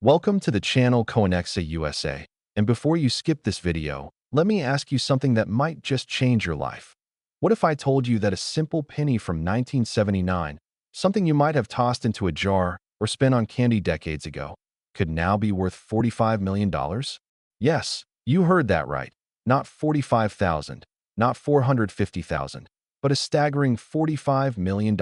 Welcome to the channel Coinexa USA. And before you skip this video, let me ask you something that might just change your life. What if I told you that a simple penny from 1979, something you might have tossed into a jar or spent on candy decades ago, could now be worth $45 million? Yes, you heard that right. Not 45,000, not 450,000, but a staggering $45 million.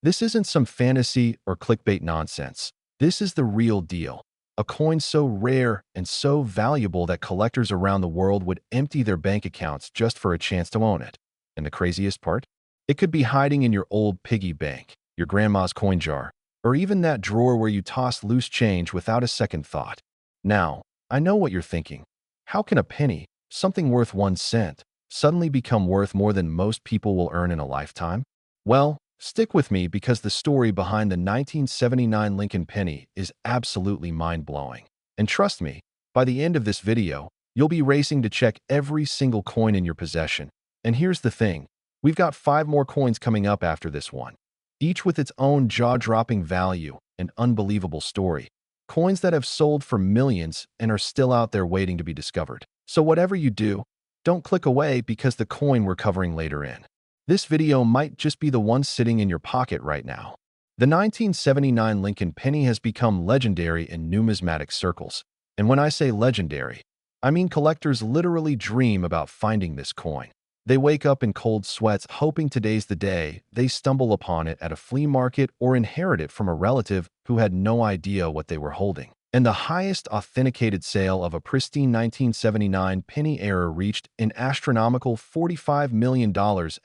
This isn't some fantasy or clickbait nonsense. This is the real deal. A coin so rare and so valuable that collectors around the world would empty their bank accounts just for a chance to own it. And the craziest part? It could be hiding in your old piggy bank, your grandma's coin jar, or even that drawer where you toss loose change without a second thought. Now, I know what you're thinking. How can a penny, something worth 1 cent, suddenly become worth more than most people will earn in a lifetime? Well, stick with me because the story behind the 1979 Lincoln penny is absolutely mind-blowing. And trust me, by the end of this video, you'll be racing to check every single coin in your possession. And here's the thing, we've got 5 more coins coming up after this one, each with its own jaw-dropping value and unbelievable story. Coins that have sold for millions and are still out there waiting to be discovered. So whatever you do, don't click away because the coin we're covering later in this video might just be the one sitting in your pocket right now. The 1979 Lincoln penny has become legendary in numismatic circles. And when I say legendary, I mean collectors literally dream about finding this coin. They wake up in cold sweats hoping today's the day they stumble upon it at a flea market or inherit it from a relative who had no idea what they were holding. And the highest authenticated sale of a pristine 1979 penny error reached an astronomical $45 million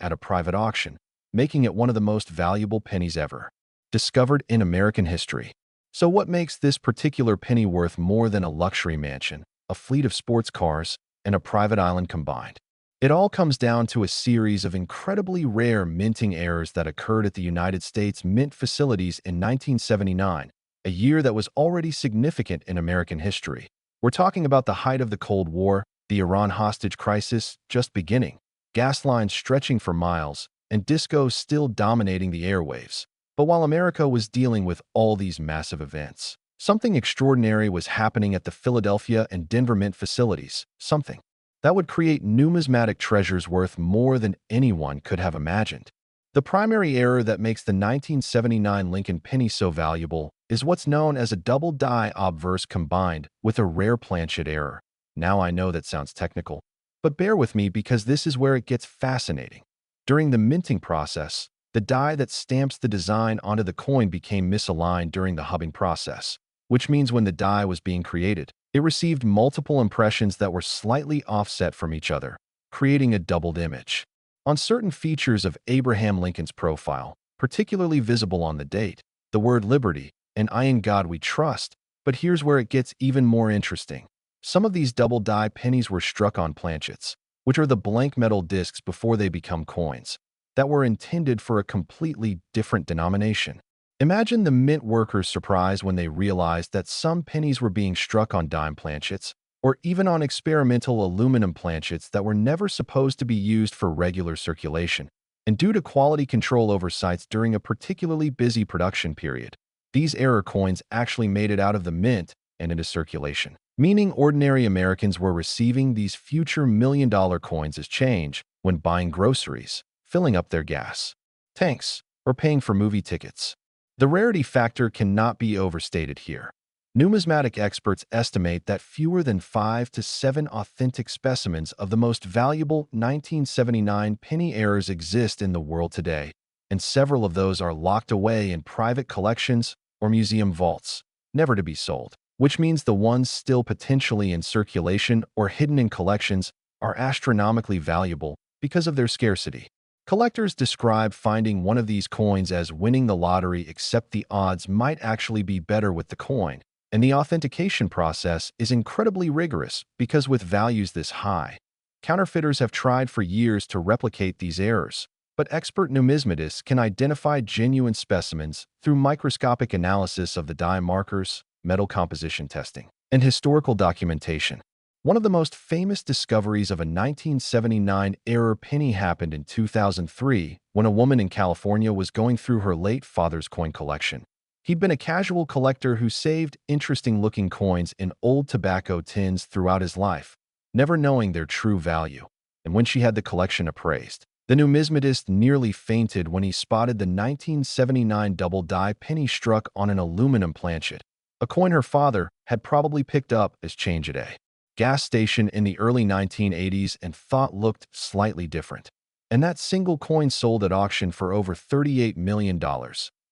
at a private auction, making it one of the most valuable pennies ever discovered in American history. So what makes this particular penny worth more than a luxury mansion, a fleet of sports cars, and a private island combined? It all comes down to a series of incredibly rare minting errors that occurred at the United States Mint facilities in 1979, a year that was already significant in American history. We're talking about the height of the Cold War, the Iran hostage crisis just beginning, gas lines stretching for miles, and disco still dominating the airwaves. But while America was dealing with all these massive events, something extraordinary was happening at the Philadelphia and Denver Mint facilities, something that would create numismatic treasures worth more than anyone could have imagined. The primary error that makes the 1979 Lincoln penny so valuable is what's known as a double die obverse combined with a rare planchet error. Now I know that sounds technical, but bear with me because this is where it gets fascinating. During the minting process, the die that stamps the design onto the coin became misaligned during the hubbing process, which means when the die was being created, it received multiple impressions that were slightly offset from each other, creating a doubled image. On certain features of Abraham Lincoln's profile, particularly visible on the date, the word liberty, and I in God we trust, but here's where it gets even more interesting. Some of these double die pennies were struck on planchets, which are the blank metal discs before they become coins, that were intended for a completely different denomination. Imagine the mint workers' surprise when they realized that some pennies were being struck on dime planchets, or even on experimental aluminum planchets that were never supposed to be used for regular circulation. And due to quality control oversights during a particularly busy production period, these error coins actually made it out of the mint and into circulation, meaning ordinary Americans were receiving these future million-dollar coins as change when buying groceries, filling up their gas tanks, or paying for movie tickets. The rarity factor cannot be overstated here. Numismatic experts estimate that fewer than 5 to 7 authentic specimens of the most valuable 1979 penny errors exist in the world today, and several of those are locked away in private collections or museum vaults, never to be sold, which means the ones still potentially in circulation or hidden in collections are astronomically valuable because of their scarcity. Collectors describe finding one of these coins as winning the lottery, except the odds might actually be better with the coin. And the authentication process is incredibly rigorous because with values this high, counterfeiters have tried for years to replicate these errors. But expert numismatists can identify genuine specimens through microscopic analysis of the die markers, metal composition testing, and historical documentation. One of the most famous discoveries of a 1979 error penny happened in 2003 when a woman in California was going through her late father's coin collection. He'd been a casual collector who saved interesting-looking coins in old tobacco tins throughout his life, never knowing their true value. And when she had the collection appraised, the numismatist nearly fainted when he spotted the 1979 double-die penny struck on an aluminum planchet, a coin her father had probably picked up as change at a gas station in the early 1980s and thought looked slightly different. And that single coin sold at auction for over $38 million,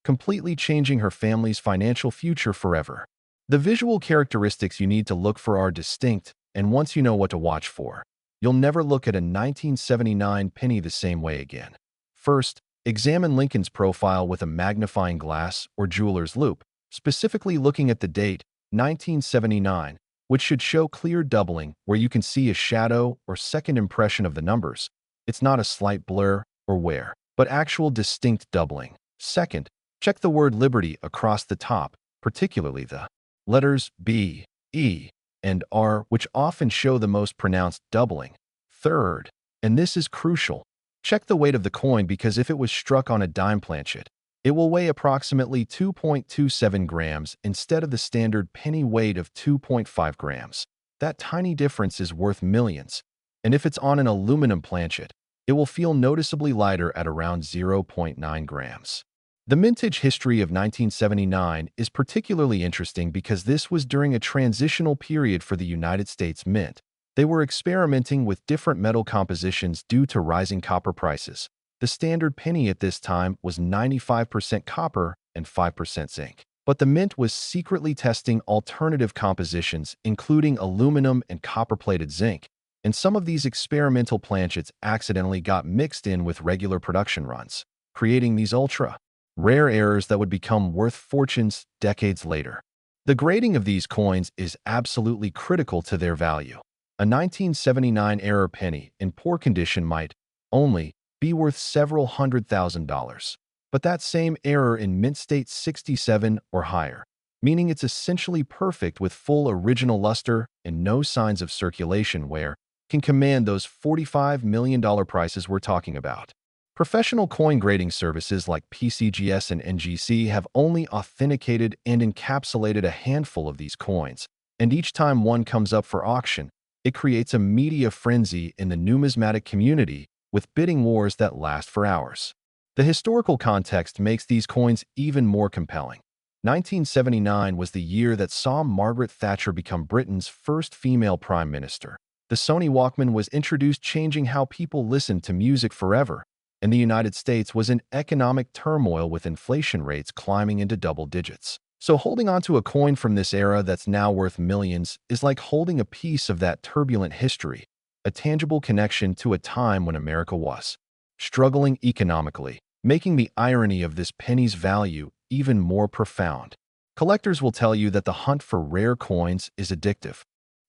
completely changing her family's financial future forever. The visual characteristics you need to look for are distinct, and once you know what to watch for, you'll never look at a 1979 penny the same way again. First, examine Lincoln's profile with a magnifying glass or jeweler's loupe, specifically looking at the date, 1979, which should show clear doubling where you can see a shadow or second impression of the numbers. It's not a slight blur or wear, but actual distinct doubling. Second, check the word Liberty across the top, particularly the letters B, E, and R, which often show the most pronounced doubling. Third, and this is crucial, check the weight of the coin because if it was struck on a dime planchet, it will weigh approximately 2.27 grams instead of the standard penny weight of 2.5 grams. That tiny difference is worth millions. And if it's on an aluminum planchet, it will feel noticeably lighter at around 0.9 grams. The mintage history of 1979 is particularly interesting because this was during a transitional period for the United States Mint. They were experimenting with different metal compositions due to rising copper prices. The standard penny at this time was 95% copper and 5% zinc. But the Mint was secretly testing alternative compositions, including aluminum and copper-plated zinc. And some of these experimental planchets accidentally got mixed in with regular production runs, creating these ultra-rare errors that would become worth fortunes decades later. The grading of these coins is absolutely critical to their value. A 1979 error penny in poor condition might only be worth several $100,000. But that same error in mint state 67 or higher, meaning it's essentially perfect with full original luster and no signs of circulation wear, can command those $45 million prices we're talking about. Professional coin grading services like PCGS and NGC have only authenticated and encapsulated a handful of these coins, and each time one comes up for auction, it creates a media frenzy in the numismatic community with bidding wars that last for hours. The historical context makes these coins even more compelling. 1979 was the year that saw Margaret Thatcher become Britain's first female prime minister. The Sony Walkman was introduced, changing how people listened to music forever, and the United States was in economic turmoil with inflation rates climbing into double digits. So holding onto a coin from this era that's now worth millions is like holding a piece of that turbulent history, a tangible connection to a time when America was struggling economically, making the irony of this penny's value even more profound. Collectors will tell you that the hunt for rare coins is addictive,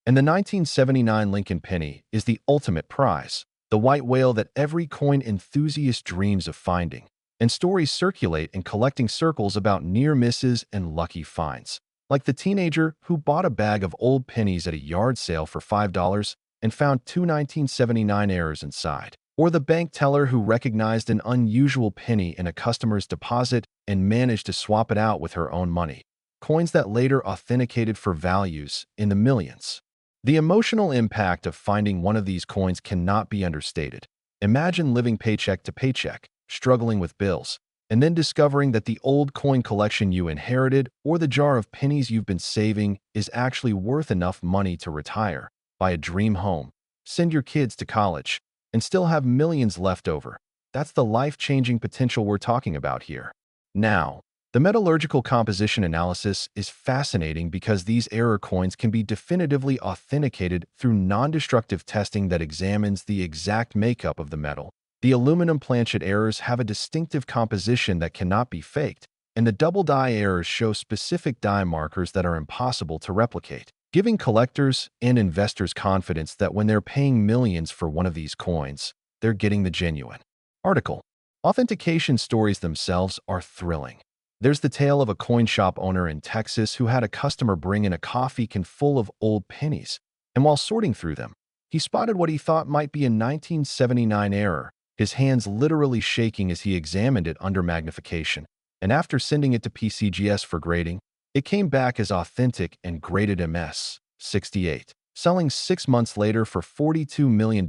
and the 1979 Lincoln penny is the ultimate prize, the white whale that every coin enthusiast dreams of finding. And stories circulate in collecting circles about near misses and lucky finds, like the teenager who bought a bag of old pennies at a yard sale for $5 and found two 1979 errors inside, or the bank teller who recognized an unusual penny in a customer's deposit and managed to swap it out with her own money, coins that later authenticated for values in the millions. The emotional impact of finding one of these coins cannot be understated. Imagine living paycheck to paycheck, struggling with bills, and then discovering that the old coin collection you inherited or the jar of pennies you've been saving is actually worth enough money to retire, buy a dream home, send your kids to college, and still have millions left over. That's the life-changing potential we're talking about here. Now, the metallurgical composition analysis is fascinating because these error coins can be definitively authenticated through non-destructive testing that examines the exact makeup of the metal. The aluminum planchet errors have a distinctive composition that cannot be faked, and the double die errors show specific die markers that are impossible to replicate, giving collectors and investors confidence that when they're paying millions for one of these coins, they're getting the genuine article. Authentication stories themselves are thrilling. There's the tale of a coin shop owner in Texas who had a customer bring in a coffee can full of old pennies, and while sorting through them, he spotted what he thought might be a 1979 error, his hands literally shaking as he examined it under magnification. and after sending it to PCGS for grading, it came back as authentic and graded MS-68, selling 6 months later for $42 million,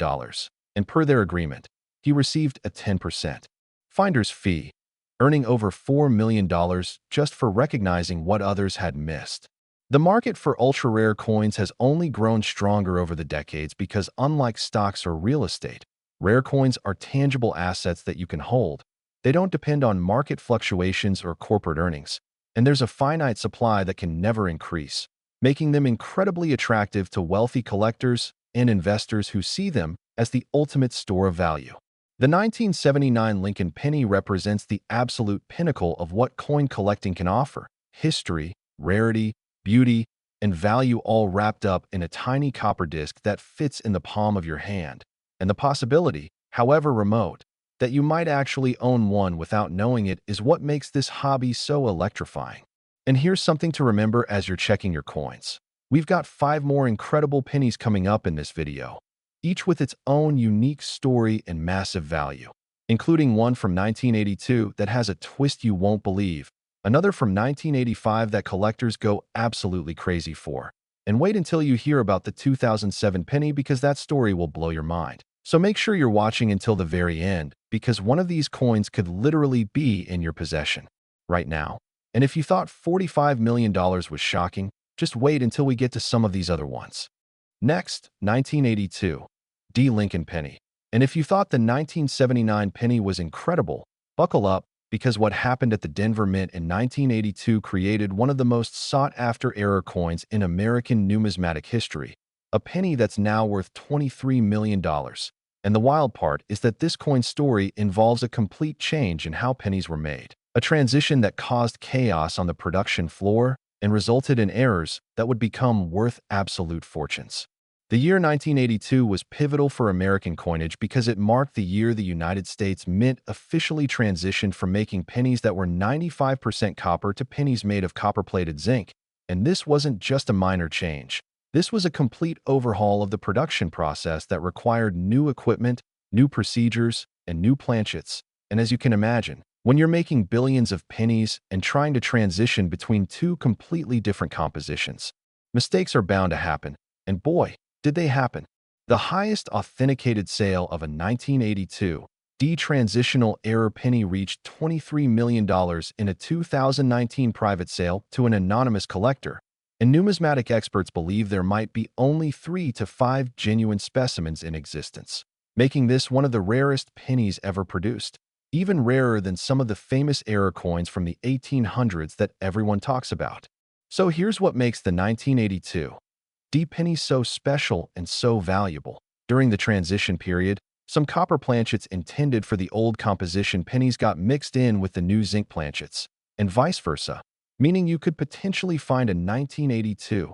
and per their agreement, he received a 10% finder's fee, earning over $4 million just for recognizing what others had missed. The market for ultra-rare coins has only grown stronger over the decades because, unlike stocks or real estate, rare coins are tangible assets that you can hold. They don't depend on market fluctuations or corporate earnings, and there's a finite supply that can never increase, making them incredibly attractive to wealthy collectors and investors who see them as the ultimate store of value. The 1979 Lincoln penny represents the absolute pinnacle of what coin collecting can offer: history, rarity, beauty, and value all wrapped up in a tiny copper disc that fits in the palm of your hand. And the possibility, however remote, that you might actually own one without knowing it is what makes this hobby so electrifying. And here's something to remember as you're checking your coins. We've got 5 more incredible pennies coming up in this video, each with its own unique story and massive value, including one from 1982 that has a twist you won't believe, another from 1985 that collectors go absolutely crazy for. And wait until you hear about the 2007 penny, because that story will blow your mind. So make sure you're watching until the very end, because one of these coins could literally be in your possession right now. And if you thought $45 million was shocking, just wait until we get to some of these other ones. Next, 1982. D. Lincoln penny. And if you thought the 1979 penny was incredible, buckle up, because what happened at the Denver Mint in 1982 created one of the most sought-after error coins in American numismatic history, a penny that's now worth $23 million. And the wild part is that this coin story involves a complete change in how pennies were made, a transition that caused chaos on the production floor and resulted in errors that would become worth absolute fortunes. The year 1982 was pivotal for American coinage because it marked the year the United States Mint officially transitioned from making pennies that were 95% copper to pennies made of copper-plated zinc. And this wasn't just a minor change. This was a complete overhaul of the production process that required new equipment, new procedures, and new planchets. And as you can imagine, when you're making billions of pennies and trying to transition between two completely different compositions, mistakes are bound to happen. And boy, did they happen. The highest authenticated sale of a 1982 transitional error penny reached $23 million in a 2019 private sale to an anonymous collector, and numismatic experts believe there might be only 3 to 5 genuine specimens in existence, making this one of the rarest pennies ever produced, even rarer than some of the famous error coins from the 1800s that everyone talks about. So here's what makes the 1982 D penny so special and so valuable. During the transition period, some copper planchets intended for the old composition pennies got mixed in with the new zinc planchets, and vice versa, meaning you could potentially find a 1982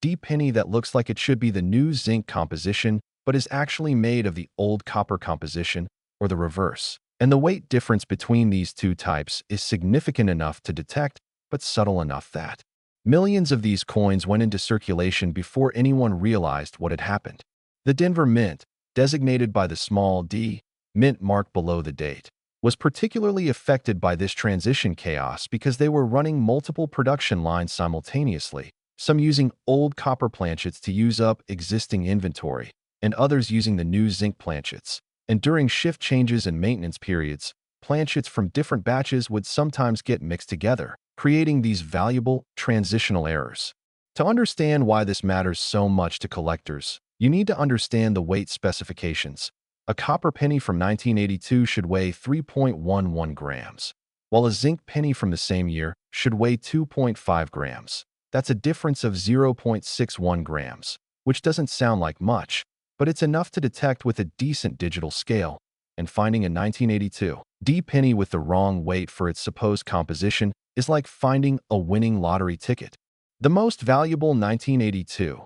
D penny that looks like it should be the new zinc composition but is actually made of the old copper composition, or the reverse. And the weight difference between these two types is significant enough to detect, but subtle enough that millions of these coins went into circulation before anyone realized what had happened. The Denver Mint, designated by the small d mint mark below the date, was particularly affected by this transition chaos because they were running multiple production lines simultaneously, some using old copper planchets to use up existing inventory, and others using the new zinc planchets. And during shift changes and maintenance periods, planchets from different batches would sometimes get mixed together, creating these valuable transitional errors. To understand why this matters so much to collectors, you need to understand the weight specifications. A copper penny from 1982 should weigh 3.11 grams, while a zinc penny from the same year should weigh 2.5 grams. That's a difference of 0.61 grams, which doesn't sound like much, but it's enough to detect with a decent digital scale. And finding a 1982 D penny with the wrong weight for its supposed composition is like finding a winning lottery ticket. The most valuable 1982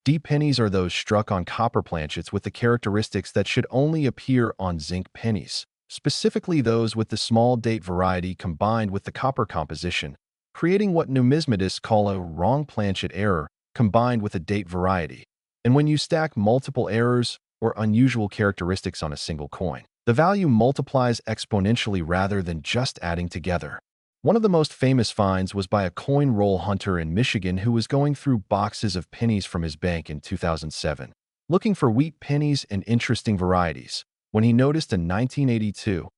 D pennies are those struck on copper planchets with the characteristics that should only appear on zinc pennies, specifically those with the small date variety combined with the copper composition, creating what numismatists call a wrong planchet error combined with a date variety. And when you stack multiple errors or unusual characteristics on a single coin, the value multiplies exponentially rather than just adding together. One of the most famous finds was by a coin roll hunter in Michigan who was going through boxes of pennies from his bank in 2007, looking for wheat pennies and interesting varieties, when he noticed a 1982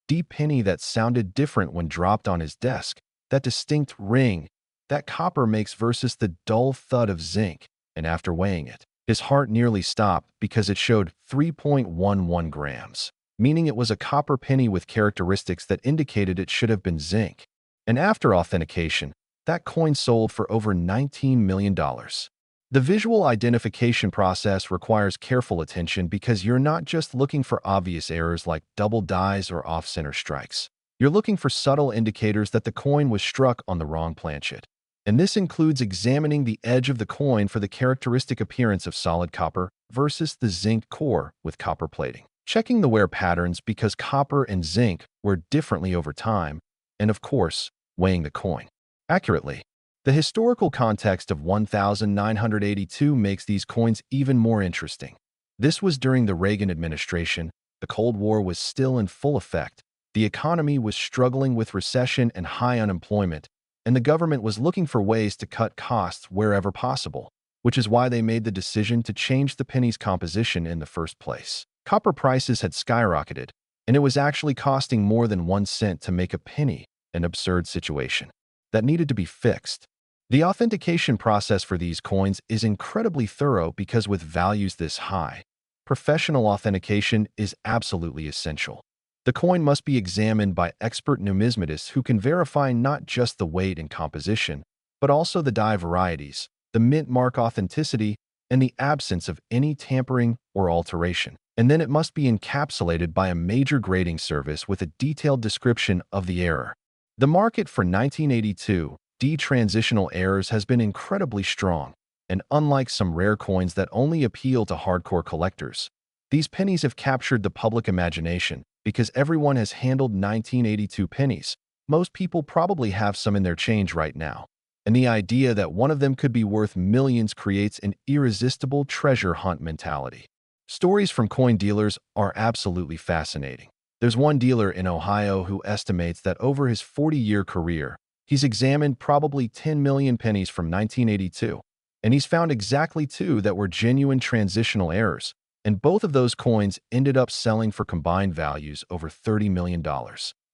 D penny that sounded different when dropped on his desk, that distinct ring that copper makes versus the dull thud of zinc, and after weighing it, his heart nearly stopped because it showed 3.11 grams, meaning it was a copper penny with characteristics that indicated it should have been zinc. And after authentication, that coin sold for over $19 million. The visual identification process requires careful attention because you're not just looking for obvious errors like double dies or off-center strikes. You're looking for subtle indicators that the coin was struck on the wrong planchet. And this includes examining the edge of the coin for the characteristic appearance of solid copper versus the zinc core with copper plating. Checking the wear patterns because copper and zinc wear differently over time, and of course, weighing the coin accurately. The historical context of 1982 makes these coins even more interesting. This was during the Reagan administration. The Cold War was still in full effect. The economy was struggling with recession and high unemployment, and the government was looking for ways to cut costs wherever possible, which is why they made the decision to change the penny's composition in the first place. Copper prices had skyrocketed, and it was actually costing more than 1 cent to make a penny, an absurd situation that needed to be fixed. The authentication process for these coins is incredibly thorough because with values this high, professional authentication is absolutely essential. The coin must be examined by expert numismatists who can verify not just the weight and composition, but also the die varieties, the mint mark authenticity, and the absence of any tampering or alteration. And then it must be encapsulated by a major grading service with a detailed description of the error. The market for 1982 D transitional errors has been incredibly strong, and unlike some rare coins that only appeal to hardcore collectors, these pennies have captured the public imagination because everyone has handled 1982 pennies. Most people probably have some in their change right now, and the idea that one of them could be worth millions creates an irresistible treasure hunt mentality. Stories from coin dealers are absolutely fascinating. There's one dealer in Ohio who estimates that over his 40-year career, he's examined probably 10 million pennies from 1982, and he's found exactly 2 that were genuine transitional errors, and both of those coins ended up selling for combined values over $30 million,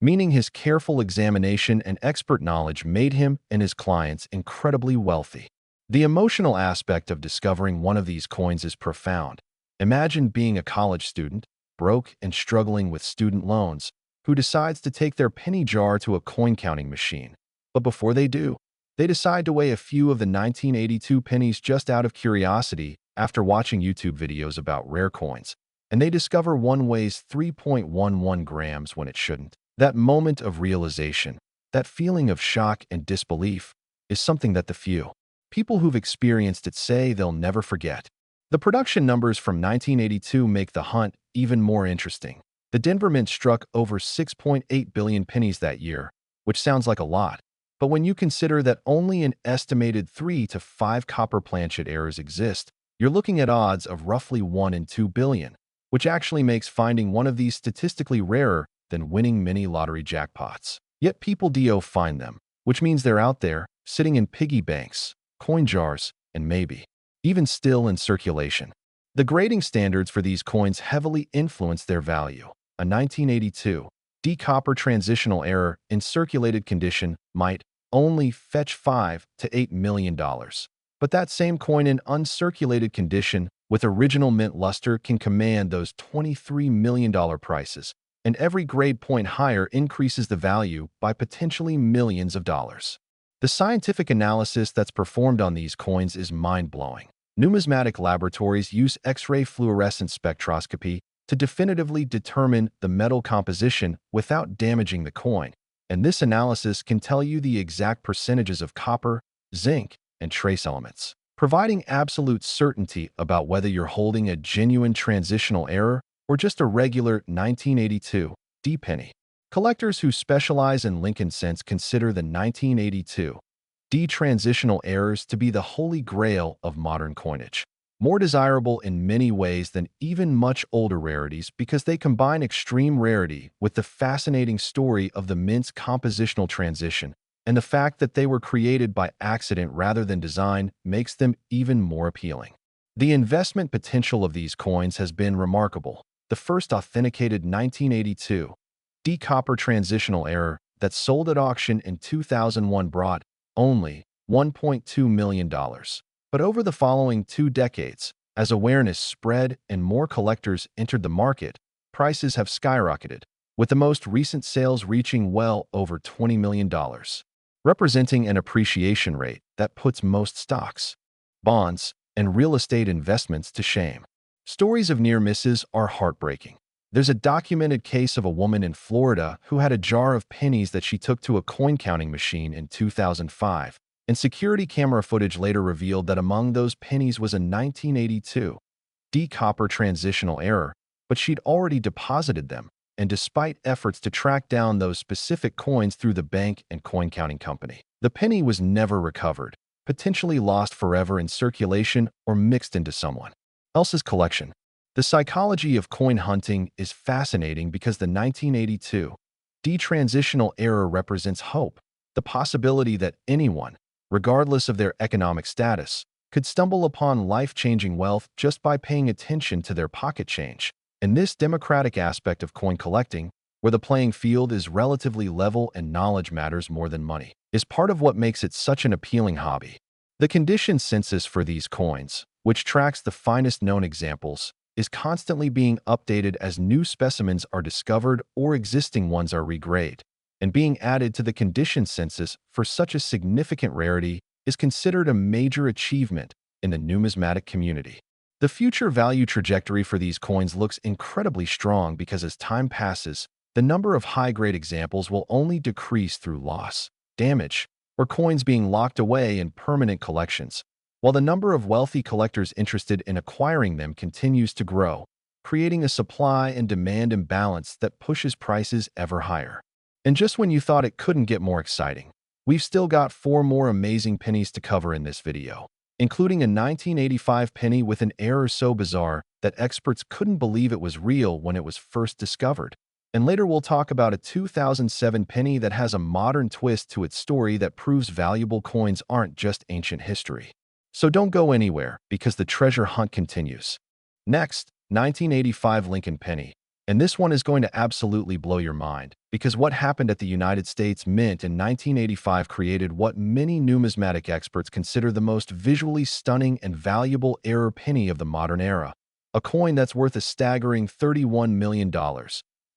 meaning his careful examination and expert knowledge made him and his clients incredibly wealthy. The emotional aspect of discovering one of these coins is profound. Imagine being a college student, broke and struggling with student loans, who decides to take their penny jar to a coin counting machine. But before they do, they decide to weigh a few of the 1982 pennies just out of curiosity after watching YouTube videos about rare coins, and they discover one weighs 3.11 grams when it shouldn't. That moment of realization, that feeling of shock and disbelief, is something that the few people who've experienced it say they'll never forget. The production numbers from 1982 make the hunt even more interesting. The Denver Mint struck over 6.8 billion pennies that year, which sounds like a lot. But when you consider that only an estimated 3 to 5 copper planchet errors exist, you're looking at odds of roughly 1 in 2 billion, which actually makes finding one of these statistically rarer than winning many lottery jackpots. Yet people do find them, which means they're out there, sitting in piggy banks, coin jars, and maybe even still in circulation. The grading standards for these coins heavily influence their value. A 1982 D copper transitional error in circulated condition might only fetch $5 to $8 million. But that same coin in uncirculated condition with original mint luster can command those $23 million prices, and every grade point higher increases the value by potentially millions of dollars. The scientific analysis that's performed on these coins is mind-blowing. Numismatic laboratories use X-ray fluorescence spectroscopy to definitively determine the metal composition without damaging the coin, and this analysis can tell you the exact percentages of copper, zinc, and trace elements, providing absolute certainty about whether you're holding a genuine transitional error or just a regular 1982 D penny. Collectors who specialize in Lincoln cents consider the 1982 D transitional errors to be the holy grail of modern coinage. more desirable in many ways than even much older rarities because they combine extreme rarity with the fascinating story of the mint's compositional transition, and the fact that they were created by accident rather than design makes them even more appealing. The investment potential of these coins has been remarkable. The first authenticated 1982 D-copper transitional error that sold at auction in 2001 brought only $1.2 million. But over the following 2 decades, as awareness spread and more collectors entered the market, prices have skyrocketed, with the most recent sales reaching well over $20 million, representing an appreciation rate that puts most stocks, bonds, and real estate investments to shame. Stories of near misses are heartbreaking. There's a documented case of a woman in Florida who had a jar of pennies that she took to a coin counting machine in 2005, and security camera footage later revealed that among those pennies was a 1982 D-copper transitional error, but she'd already deposited them, and despite efforts to track down those specific coins through the bank and coin counting company, the penny was never recovered, potentially lost forever in circulation or mixed into someone else's collection. The psychology of coin hunting is fascinating because the 1982 D-transitional error represents hope, the possibility that anyone, regardless of their economic status, could stumble upon life-changing wealth just by paying attention to their pocket change. And this democratic aspect of coin collecting, where the playing field is relatively level and knowledge matters more than money, is part of what makes it such an appealing hobby. The condition census for these coins, which tracks the finest known examples, is constantly being updated as new specimens are discovered or existing ones are regraded, and being added to the condition census for such a significant rarity is considered a major achievement in the numismatic community. The future value trajectory for these coins looks incredibly strong because as time passes, the number of high-grade examples will only decrease through loss, damage, or coins being locked away in permanent collections, while the number of wealthy collectors interested in acquiring them continues to grow, creating a supply and demand imbalance that pushes prices ever higher. And just when you thought it couldn't get more exciting, we've still got 4 more amazing pennies to cover in this video, including a 1985 penny with an error so bizarre that experts couldn't believe it was real when it was first discovered. And later we'll talk about a 2007 penny that has a modern twist to its story that proves valuable coins aren't just ancient history. So don't go anywhere, because the treasure hunt continues. Next, 1985 Lincoln penny. And this one is going to absolutely blow your mind, because what happened at the United States Mint in 1985 created what many numismatic experts consider the most visually stunning and valuable error penny of the modern era. A coin that's worth a staggering $31 million.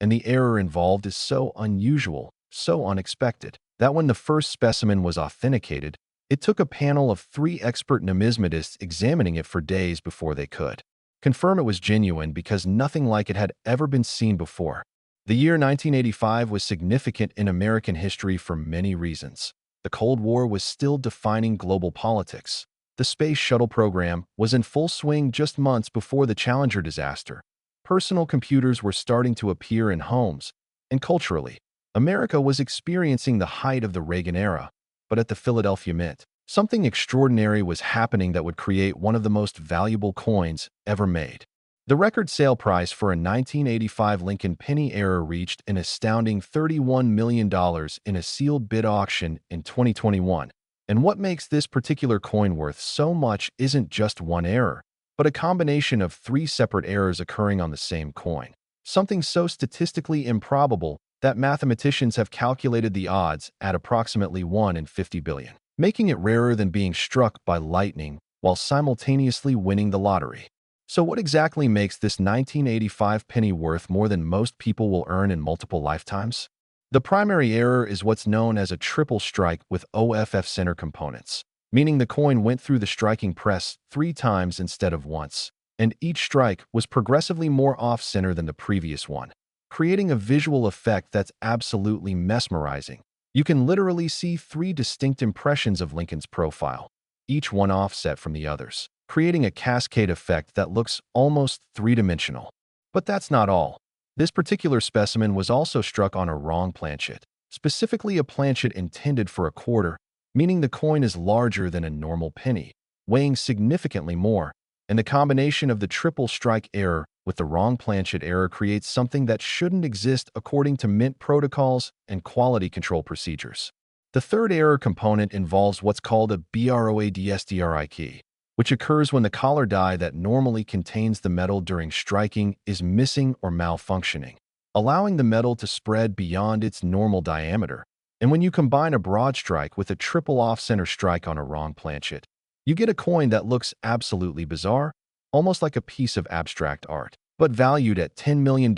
And the error involved is so unusual, so unexpected, that when the first specimen was authenticated, it took a panel of 3 expert numismatists examining it for days before they could confirm it was genuine because nothing like it had ever been seen before. The year 1985 was significant in American history for many reasons. The Cold War was still defining global politics. The space shuttle program was in full swing just months before the Challenger disaster. Personal computers were starting to appear in homes, and culturally, America was experiencing the height of the Reagan era. But at the Philadelphia Mint, something extraordinary was happening that would create one of the most valuable coins ever made. The record sale price for a 1985 Lincoln penny error reached an astounding $31 million in a sealed bid auction in 2021. And what makes this particular coin worth so much isn't just one error, but a combination of 3 separate errors occurring on the same coin. Something so statistically improbable that mathematicians have calculated the odds at approximately 1 in 50 billion, making it rarer than being struck by lightning while simultaneously winning the lottery. So what exactly makes this 1985 penny worth more than most people will earn in multiple lifetimes? The primary error is what's known as a triple strike with OFF center components, meaning the coin went through the striking press 3 times instead of once, and each strike was progressively more off-center than the previous one, creating a visual effect that's absolutely mesmerizing. You can literally see 3 distinct impressions of Lincoln's profile, each one offset from the others, creating a cascade effect that looks almost 3-dimensional. But that's not all. This particular specimen was also struck on a wrong planchet, specifically a planchet intended for a quarter, meaning the coin is larger than a normal penny, weighing significantly more, And the combination of the triple strike error with the wrong planchet error creates something that shouldn't exist according to mint protocols and quality control procedures. The third error component involves what's called a BROADSDRI key, which occurs when the collar die that normally contains the metal during striking is missing or malfunctioning, allowing the metal to spread beyond its normal diameter. And when you combine a broad strike with a triple off-center strike on a wrong planchet, you get a coin that looks absolutely bizarre, almost like a piece of abstract art, but valued at $10 million,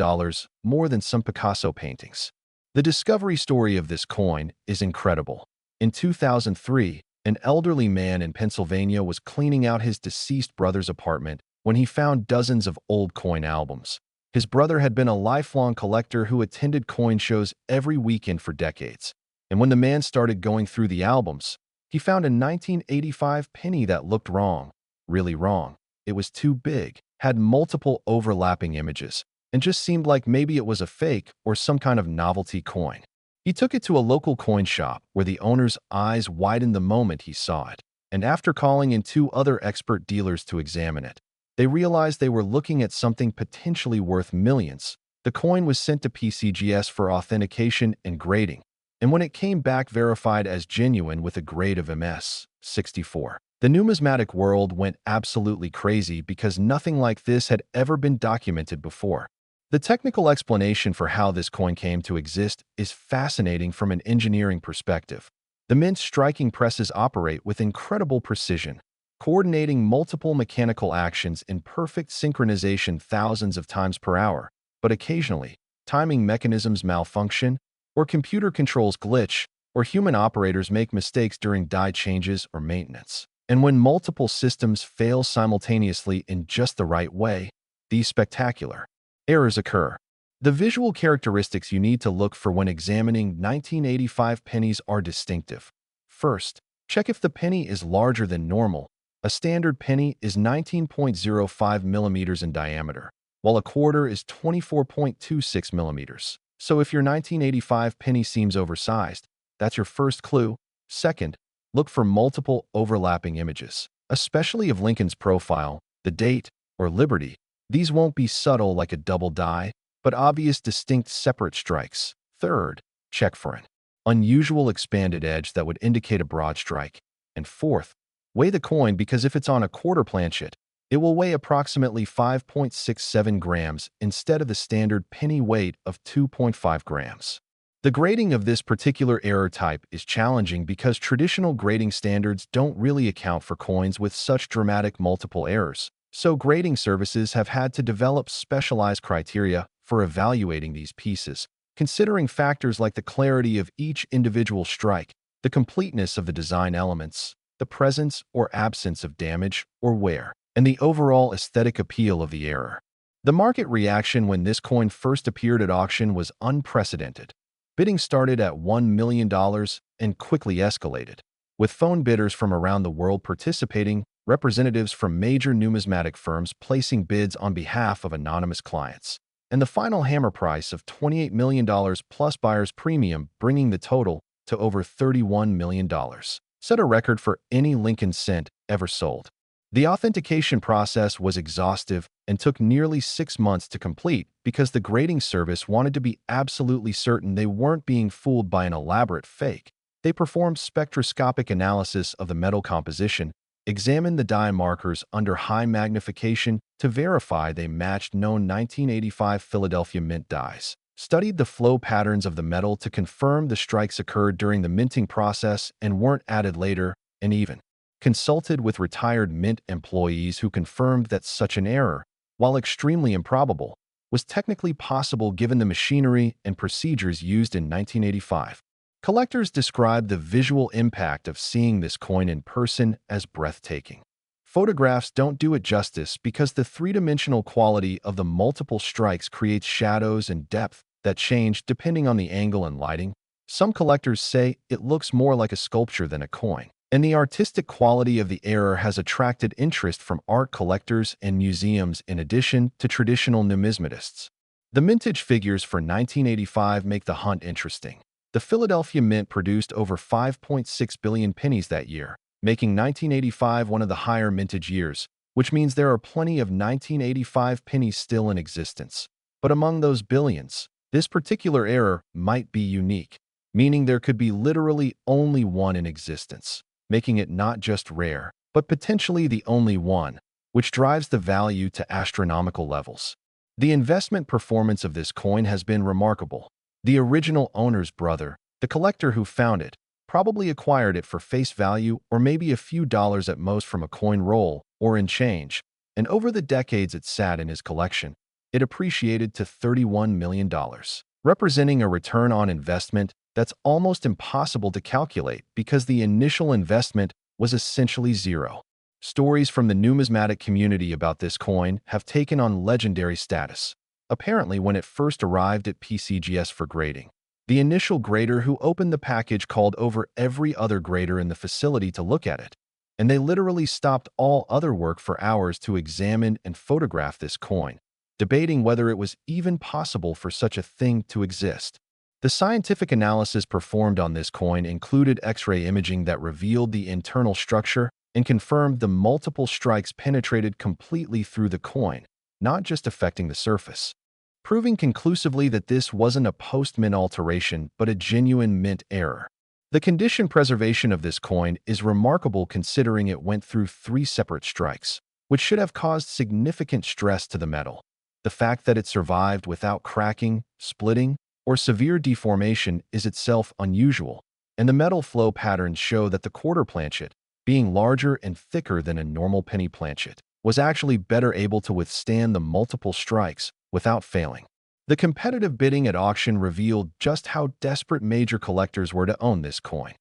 more than some Picasso paintings. The discovery story of this coin is incredible. In 2003, an elderly man in Pennsylvania was cleaning out his deceased brother's apartment when he found dozens of old coin albums. His brother had been a lifelong collector who attended coin shows every weekend for decades. And when the man started going through the albums, he found a 1985 penny that looked wrong, really wrong. It was too big, had multiple overlapping images, and just seemed like maybe it was a fake or some kind of novelty coin. He took it to a local coin shop where the owner's eyes widened the moment he saw it, and after calling in two other expert dealers to examine it, they realized they were looking at something potentially worth millions. The coin was sent to PCGS for authentication and grading, and when it came back verified as genuine with a grade of MS 64, the numismatic world went absolutely crazy because nothing like this had ever been documented before. The technical explanation for how this coin came to exist is fascinating from an engineering perspective. The mint striking presses operate with incredible precision, coordinating multiple mechanical actions in perfect synchronization thousands of times per hour, but occasionally, timing mechanisms malfunction, or computer controls glitch, or human operators make mistakes during die changes or maintenance. And when multiple systems fail simultaneously in just the right way, these spectacular errors occur. The visual characteristics you need to look for when examining 1985 pennies are distinctive. First, check if the penny is larger than normal. A standard penny is 19.05 millimeters in diameter, while a quarter is 24.26 millimeters. So if your 1985 penny seems oversized, that's your first clue. Second, look for multiple overlapping images, especially of Lincoln's profile, the date, or Liberty. These won't be subtle like a double die, but obvious distinct separate strikes. Third, check for an unusual expanded edge that would indicate a broad strike. And fourth, weigh the coin because if it's on a quarter planchet, it will weigh approximately 5.67 grams instead of the standard penny weight of 2.5 grams. The grading of this particular error type is challenging because traditional grading standards don't really account for coins with such dramatic multiple errors, so grading services have had to develop specialized criteria for evaluating these pieces, considering factors like the clarity of each individual strike, the completeness of the design elements, the presence or absence of damage or wear, and the overall aesthetic appeal of the error. The market reaction when this coin first appeared at auction was unprecedented. Bidding started at $1 million and quickly escalated, with phone bidders from around the world participating, representatives from major numismatic firms placing bids on behalf of anonymous clients, and the final hammer price of $28 million plus buyer's premium, bringing the total to over $31 million, set a record for any Lincoln cent ever sold. The authentication process was exhaustive and took nearly 6 months to complete because the grading service wanted to be absolutely certain they weren't being fooled by an elaborate fake. They performed spectroscopic analysis of the metal composition, examined the die markers under high magnification to verify they matched known 1985 Philadelphia mint dies, studied the flow patterns of the metal to confirm the strikes occurred during the minting process and weren't added later, and even consulted with retired mint employees who confirmed that such an error, while extremely improbable, was technically possible given the machinery and procedures used in 1985. Collectors describe the visual impact of seeing this coin in person as breathtaking. Photographs don't do it justice because the three-dimensional quality of the multiple strikes creates shadows and depth that change depending on the angle and lighting. Some collectors say it looks more like a sculpture than a coin. And the artistic quality of the error has attracted interest from art collectors and museums in addition to traditional numismatists. The mintage figures for 1985 make the hunt interesting. The Philadelphia Mint produced over 5.6 billion pennies that year, making 1985 one of the higher mintage years, which means there are plenty of 1985 pennies still in existence. But among those billions, this particular error might be unique, meaning there could be literally only one in existence, making it not just rare, but potentially the only one, which drives the value to astronomical levels. The investment performance of this coin has been remarkable. The original owner's brother, the collector who found it, probably acquired it for face value or maybe a few dollars at most from a coin roll or in change, and over the decades it sat in his collection, it appreciated to $31 million, representing a return on investment that's almost impossible to calculate because the initial investment was essentially zero. Stories from the numismatic community about this coin have taken on legendary status. Apparently, when it first arrived at PCGS for grading, the initial grader who opened the package called over every other grader in the facility to look at it, and they literally stopped all other work for hours to examine and photograph this coin, debating whether it was even possible for such a thing to exist. The scientific analysis performed on this coin included X-ray imaging that revealed the internal structure and confirmed the multiple strikes penetrated completely through the coin, not just affecting the surface, proving conclusively that this wasn't a post-mint alteration but a genuine mint error. The condition preservation of this coin is remarkable considering it went through 3 separate strikes, which should have caused significant stress to the metal. The fact that it survived without cracking, splitting, or severe deformation is itself unusual, and the metal flow patterns show that the quarter planchet, being larger and thicker than a normal penny planchet, was actually better able to withstand the multiple strikes without failing. The competitive bidding at auction revealed just how desperate major collectors were to own this coin.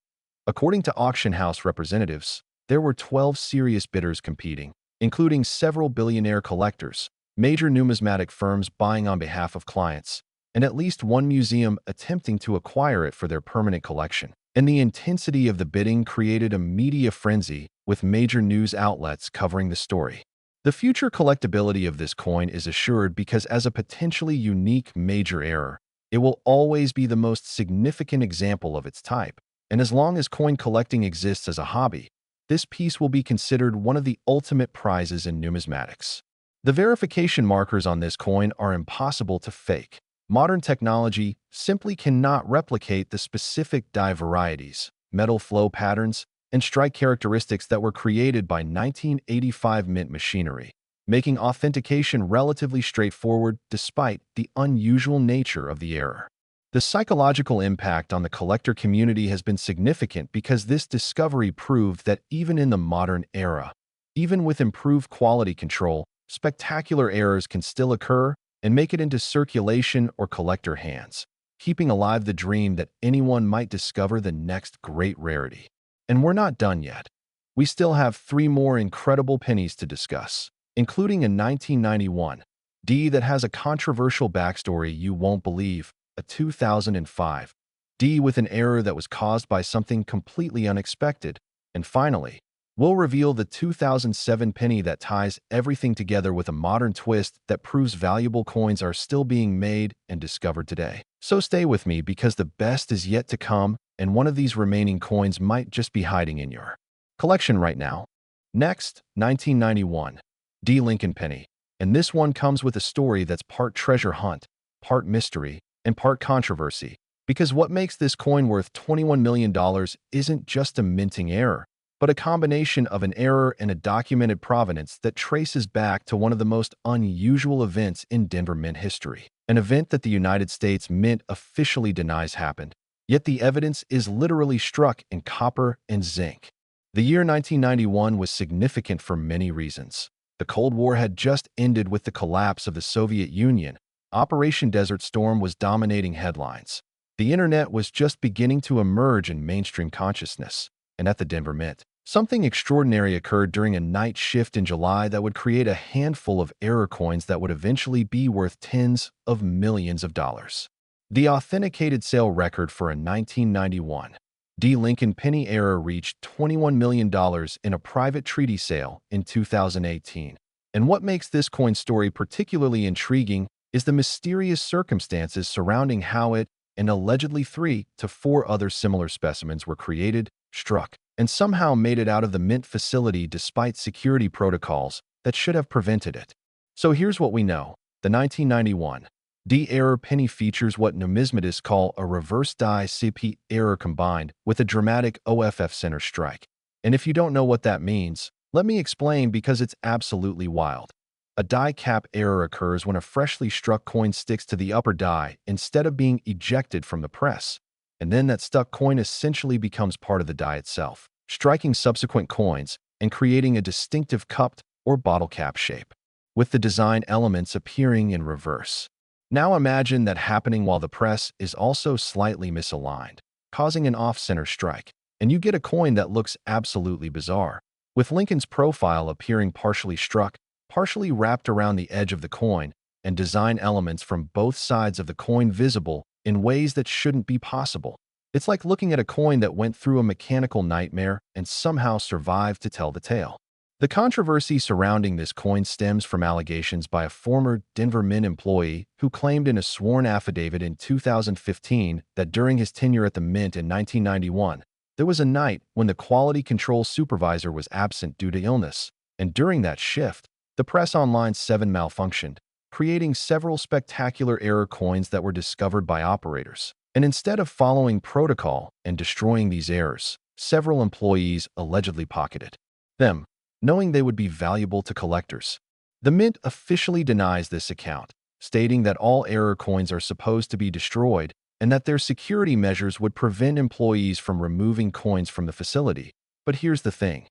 According to auction house representatives, there were 12 serious bidders competing, including several billionaire collectors, major numismatic firms buying on behalf of clients, and at least one museum attempting to acquire it for their permanent collection. And the intensity of the bidding created a media frenzy, with major news outlets covering the story. The future collectability of this coin is assured because as a potentially unique major error, it will always be the most significant example of its type. And as long as coin collecting exists as a hobby, this piece will be considered one of the ultimate prizes in numismatics. The verification markers on this coin are impossible to fake. Modern technology simply cannot replicate the specific die varieties, metal flow patterns, and strike characteristics that were created by 1985 mint machinery, making authentication relatively straightforward despite the unusual nature of the error. The psychological impact on the collector community has been significant because this discovery proved that even in the modern era, even with improved quality control, spectacular errors can still occur and make it into circulation or collector hands, keeping alive the dream that anyone might discover the next great rarity. And we're not done yet. We still have 3 more incredible pennies to discuss, including a 1991 D that has a controversial backstory you won't believe, a 2005 D with an error that was caused by something completely unexpected, and finally, we'll reveal the 2007 penny that ties everything together with a modern twist that proves valuable coins are still being made and discovered today. So stay with me because the best is yet to come, and one of these remaining coins might just be hiding in your collection right now. Next, 1991 D Lincoln penny. And this one comes with a story that's part treasure hunt, part mystery, and part controversy. Because what makes this coin worth $21 million isn't just a minting error, but a combination of an error and a documented provenance that traces back to one of the most unusual events in Denver Mint history, an event that the United States Mint officially denies happened, yet the evidence is literally struck in copper and zinc. The year 1991 was significant for many reasons. The Cold War had just ended with the collapse of the Soviet Union. Operation Desert Storm was dominating headlines. The internet was just beginning to emerge in mainstream consciousness, and at the Denver Mint, something extraordinary occurred during a night shift in July that would create a handful of error coins that would eventually be worth tens of millions of dollars. The authenticated sale record for a 1991 D. Lincoln penny error reached $21 million in a private treaty sale in 2018. And what makes this coin story particularly intriguing is the mysterious circumstances surrounding how it and allegedly 3 to 4 other similar specimens were created, struck, and somehow made it out of the mint facility despite security protocols that should have prevented it. So here's what we know. The 1991 D error penny features what numismatists call a reverse die CP error combined with a dramatic OFF center strike. And if you don't know what that means, let me explain because it's absolutely wild. A die cap error occurs when a freshly struck coin sticks to the upper die instead of being ejected from the press. And then that stuck coin essentially becomes part of the die itself, striking subsequent coins and creating a distinctive cupped or bottle cap shape, with the design elements appearing in reverse. Now imagine that happening while the press is also slightly misaligned, causing an off-center strike, and you get a coin that looks absolutely bizarre, with Lincoln's profile appearing partially struck, partially wrapped around the edge of the coin, and design elements from both sides of the coin visible in ways that shouldn't be possible. It's like looking at a coin that went through a mechanical nightmare and somehow survived to tell the tale. The controversy surrounding this coin stems from allegations by a former Denver Mint employee who claimed in a sworn affidavit in 2015 that during his tenure at the Mint in 1991, there was a night when the quality control supervisor was absent due to illness, and during that shift, the press on line 7 malfunctioned, creating several spectacular error coins that were discovered by operators. And instead of following protocol and destroying these errors, several employees allegedly pocketed them, knowing they would be valuable to collectors. The Mint officially denies this account, stating that all error coins are supposed to be destroyed and that their security measures would prevent employees from removing coins from the facility. But here's the thing.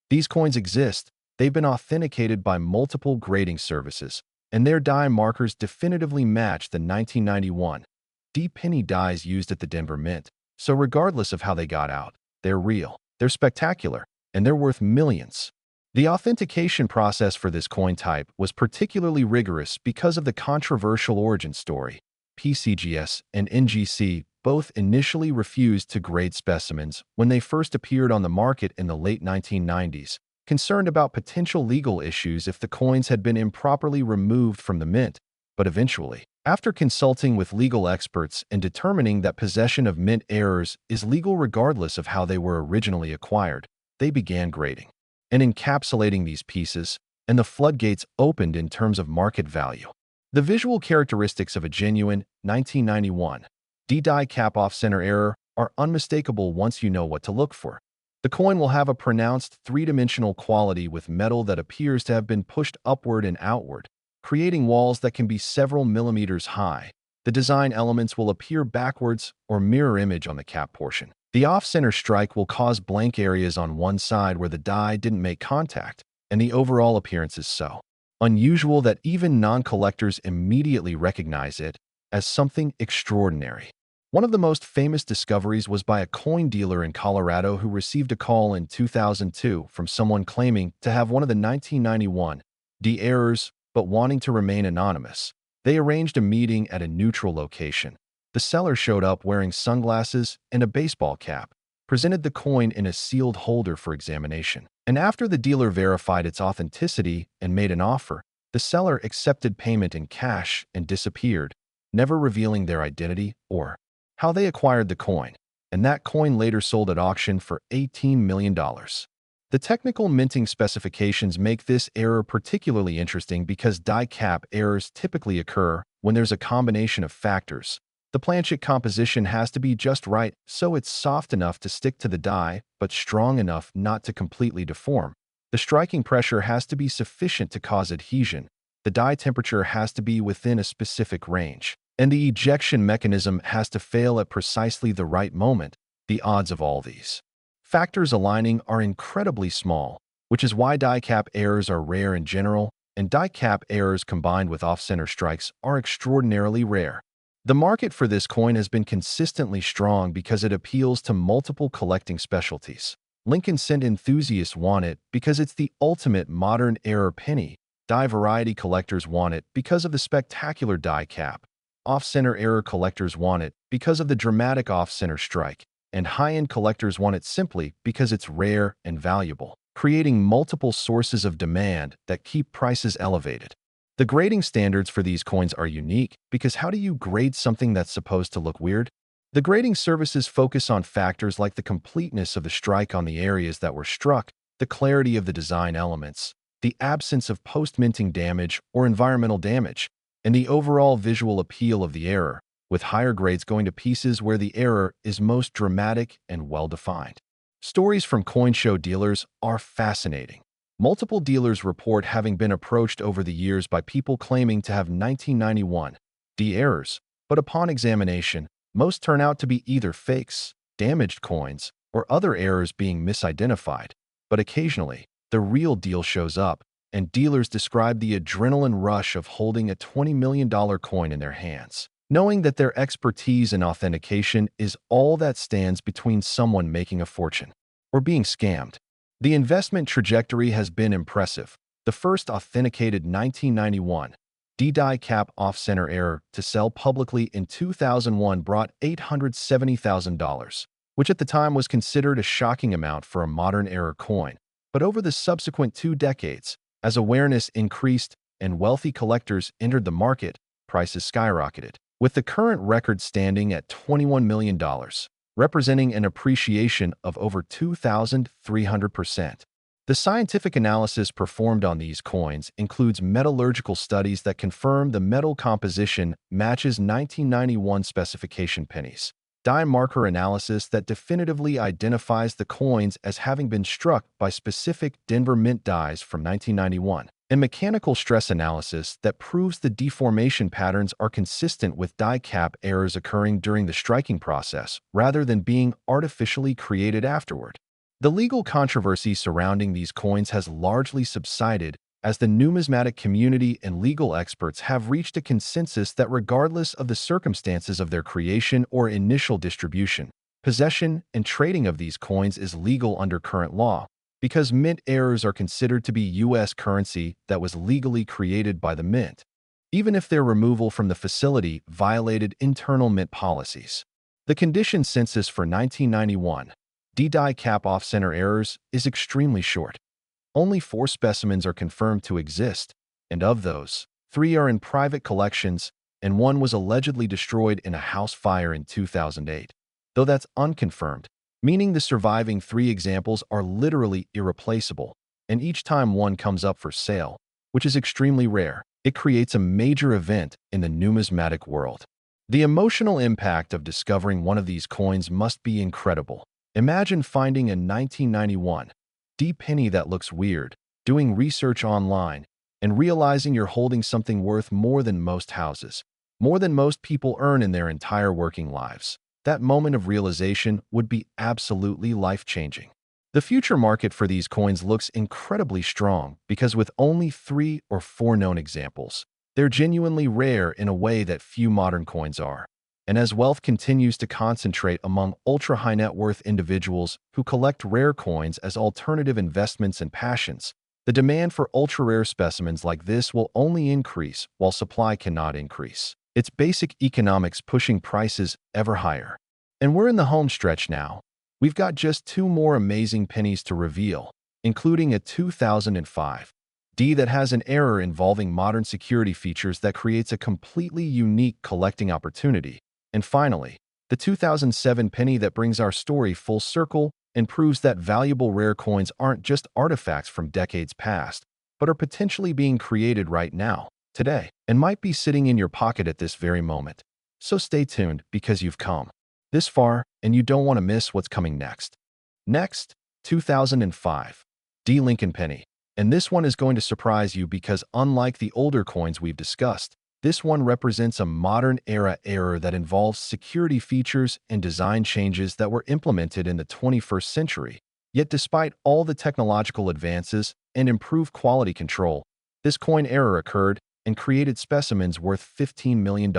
These coins exist, they've been authenticated by multiple grading services, and their die markers definitively match the 1991 D penny dies used at the Denver Mint. So regardless of how they got out, they're real, they're spectacular, and they're worth millions. The authentication process for this coin type was particularly rigorous because of the controversial origin story. PCGS and NGC both initially refused to grade specimens when they first appeared on the market in the late 1990s, concerned about potential legal issues if the coins had been improperly removed from the mint. But eventually, after consulting with legal experts and determining that possession of mint errors is legal regardless of how they were originally acquired, they began grading and encapsulating these pieces, and the floodgates opened in terms of market value. The visual characteristics of a genuine 1991 D die cap off-center error are unmistakable once you know what to look for. The coin will have a pronounced three-dimensional quality with metal that appears to have been pushed upward and outward, creating walls that can be several millimeters high. The design elements will appear backwards or mirror image on the cap portion. The off-center strike will cause blank areas on one side where the die didn't make contact, and the overall appearance is so unusual that even non-collectors immediately recognize it as something extraordinary. One of the most famous discoveries was by a coin dealer in Colorado who received a call in 2002 from someone claiming to have one of the 1991 D errors but wanting to remain anonymous. They arranged a meeting at a neutral location. The seller showed up wearing sunglasses and a baseball cap, presented the coin in a sealed holder for examination, and after the dealer verified its authenticity and made an offer, the seller accepted payment in cash and disappeared, never revealing their identity or how they acquired the coin, and that coin later sold at auction for $18 million. The technical minting specifications make this error particularly interesting because die cap errors typically occur when there's a combination of factors. The planchet composition has to be just right so it's soft enough to stick to the die, but strong enough not to completely deform. The striking pressure has to be sufficient to cause adhesion. The die temperature has to be within a specific range, and the ejection mechanism has to fail at precisely the right moment. The odds of all these factors aligning are incredibly small, which is why die cap errors are rare in general, and die cap errors combined with off-center strikes are extraordinarily rare. The market for this coin has been consistently strong because it appeals to multiple collecting specialties. Lincoln Cent enthusiasts want it because it's the ultimate modern error penny. Die variety collectors want it because of the spectacular die cap. Off-center error collectors want it because of the dramatic off-center strike. And high-end collectors want it simply because it's rare and valuable, creating multiple sources of demand that keep prices elevated. The grading standards for these coins are unique because how do you grade something that's supposed to look weird? The grading services focus on factors like the completeness of the strike on the areas that were struck, the clarity of the design elements, the absence of post-minting damage or environmental damage, and the overall visual appeal of the error, with higher grades going to pieces where the error is most dramatic and well-defined. Stories from coin show dealers are fascinating. Multiple dealers report having been approached over the years by people claiming to have 1991 D errors, but upon examination, most turn out to be either fakes, damaged coins, or other errors being misidentified. But occasionally, the real deal shows up, and dealers describe the adrenaline rush of holding a $20 million coin in their hands, knowing that their expertise in authentication is all that stands between someone making a fortune or being scammed. The investment trajectory has been impressive. The first authenticated 1991 D-die cap off-center error to sell publicly in 2001 brought $870,000, which at the time was considered a shocking amount for a modern error coin. But over the subsequent 2 decades, as awareness increased and wealthy collectors entered the market, prices skyrocketed, with the current record standing at $21 million, representing an appreciation of over 2,300%. The scientific analysis performed on these coins includes metallurgical studies that confirm the metal composition matches 1991 specification pennies, die marker analysis that definitively identifies the coins as having been struck by specific Denver Mint dies from 1991, and mechanical stress analysis that proves the deformation patterns are consistent with die cap errors occurring during the striking process rather than being artificially created afterward. The legal controversy surrounding these coins has largely subsided as the numismatic community and legal experts have reached a consensus that regardless of the circumstances of their creation or initial distribution, possession and trading of these coins is legal under current law, because mint errors are considered to be U.S. currency that was legally created by the mint, even if their removal from the facility violated internal mint policies. The condition census for 1991 D-die cap off-center errors is extremely short. Only 4 specimens are confirmed to exist, and of those, 3 are in private collections, and 1 was allegedly destroyed in a house fire in 2008, though that's unconfirmed, meaning the surviving 3 examples are literally irreplaceable, and each time one comes up for sale, which is extremely rare, it creates a major event in the numismatic world. The emotional impact of discovering one of these coins must be incredible. Imagine finding a 1991 D penny that looks weird, doing research online, and realizing you're holding something worth more than most houses, more than most people earn in their entire working lives. That moment of realization would be absolutely life-changing. The future market for these coins looks incredibly strong because with only 3 or 4 known examples, they're genuinely rare in a way that few modern coins are. And as wealth continues to concentrate among ultra-high net worth individuals who collect rare coins as alternative investments and passions, the demand for ultra-rare specimens like this will only increase while supply cannot increase. It's basic economics pushing prices ever higher. And we're in the home stretch now. We've got just 2 more amazing pennies to reveal, including a 2005 D that has an error involving modern security features that creates a completely unique collecting opportunity. And finally, the 2007 penny that brings our story full circle and proves that valuable rare coins aren't just artifacts from decades past, but are potentially being created right now, today, and might be sitting in your pocket at this very moment. So stay tuned because you've come this far and you don't want to miss what's coming next. Next, 2005 D Lincoln penny. And this one is going to surprise you because unlike the older coins we've discussed, this one represents a modern-era error that involves security features and design changes that were implemented in the 21st century. Yet despite all the technological advances and improved quality control, this coin error occurred and created specimens worth $15 million,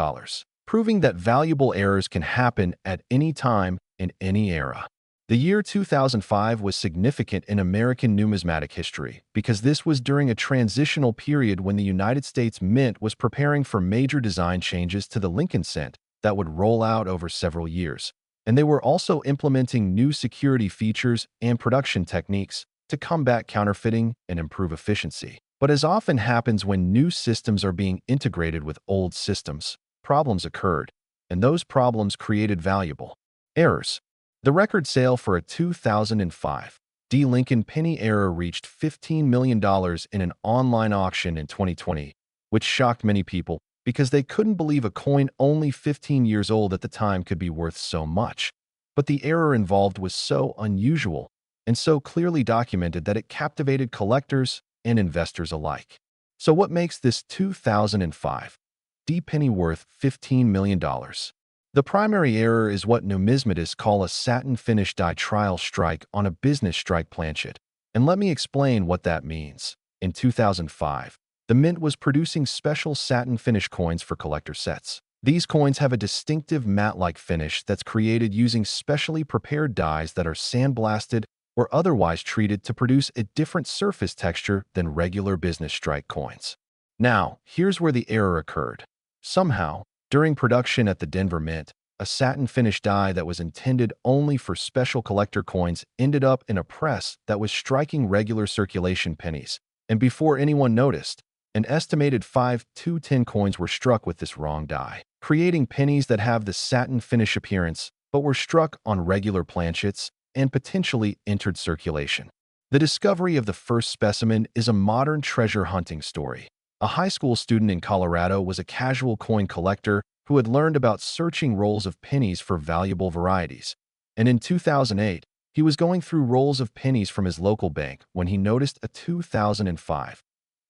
proving that valuable errors can happen at any time in any era. The year 2005 was significant in American numismatic history because this was during a transitional period when the United States Mint was preparing for major design changes to the Lincoln cent that would roll out over several years. And they were also implementing new security features and production techniques to combat counterfeiting and improve efficiency. But as often happens when new systems are being integrated with old systems, problems occurred, and those problems created valuable errors. The record sale for a 2005 Lincoln penny error reached $15 million in an online auction in 2020, which shocked many people because they couldn't believe a coin only 15 years old at the time could be worth so much. But the error involved was so unusual and so clearly documented that it captivated collectors and investors alike. So what makes this 2005 D penny worth $15 million? The primary error is what numismatists call a satin finish die trial strike on a business strike planchet. And let me explain what that means. In 2005, the mint was producing special satin finish coins for collector sets. These coins have a distinctive matte-like finish that's created using specially prepared dies that are sandblasted or otherwise treated to produce a different surface texture than regular business strike coins. Now, here's where the error occurred. Somehow, during production at the Denver Mint, a satin finish die that was intended only for special collector coins ended up in a press that was striking regular circulation pennies. And before anyone noticed, an estimated 5 to 10 coins were struck with this wrong die, creating pennies that have the satin finish appearance but were struck on regular planchets and potentially entered circulation. The discovery of the first specimen is a modern treasure hunting story. A high school student in Colorado was a casual coin collector who had learned about searching rolls of pennies for valuable varieties. And in 2008, he was going through rolls of pennies from his local bank when he noticed a 2005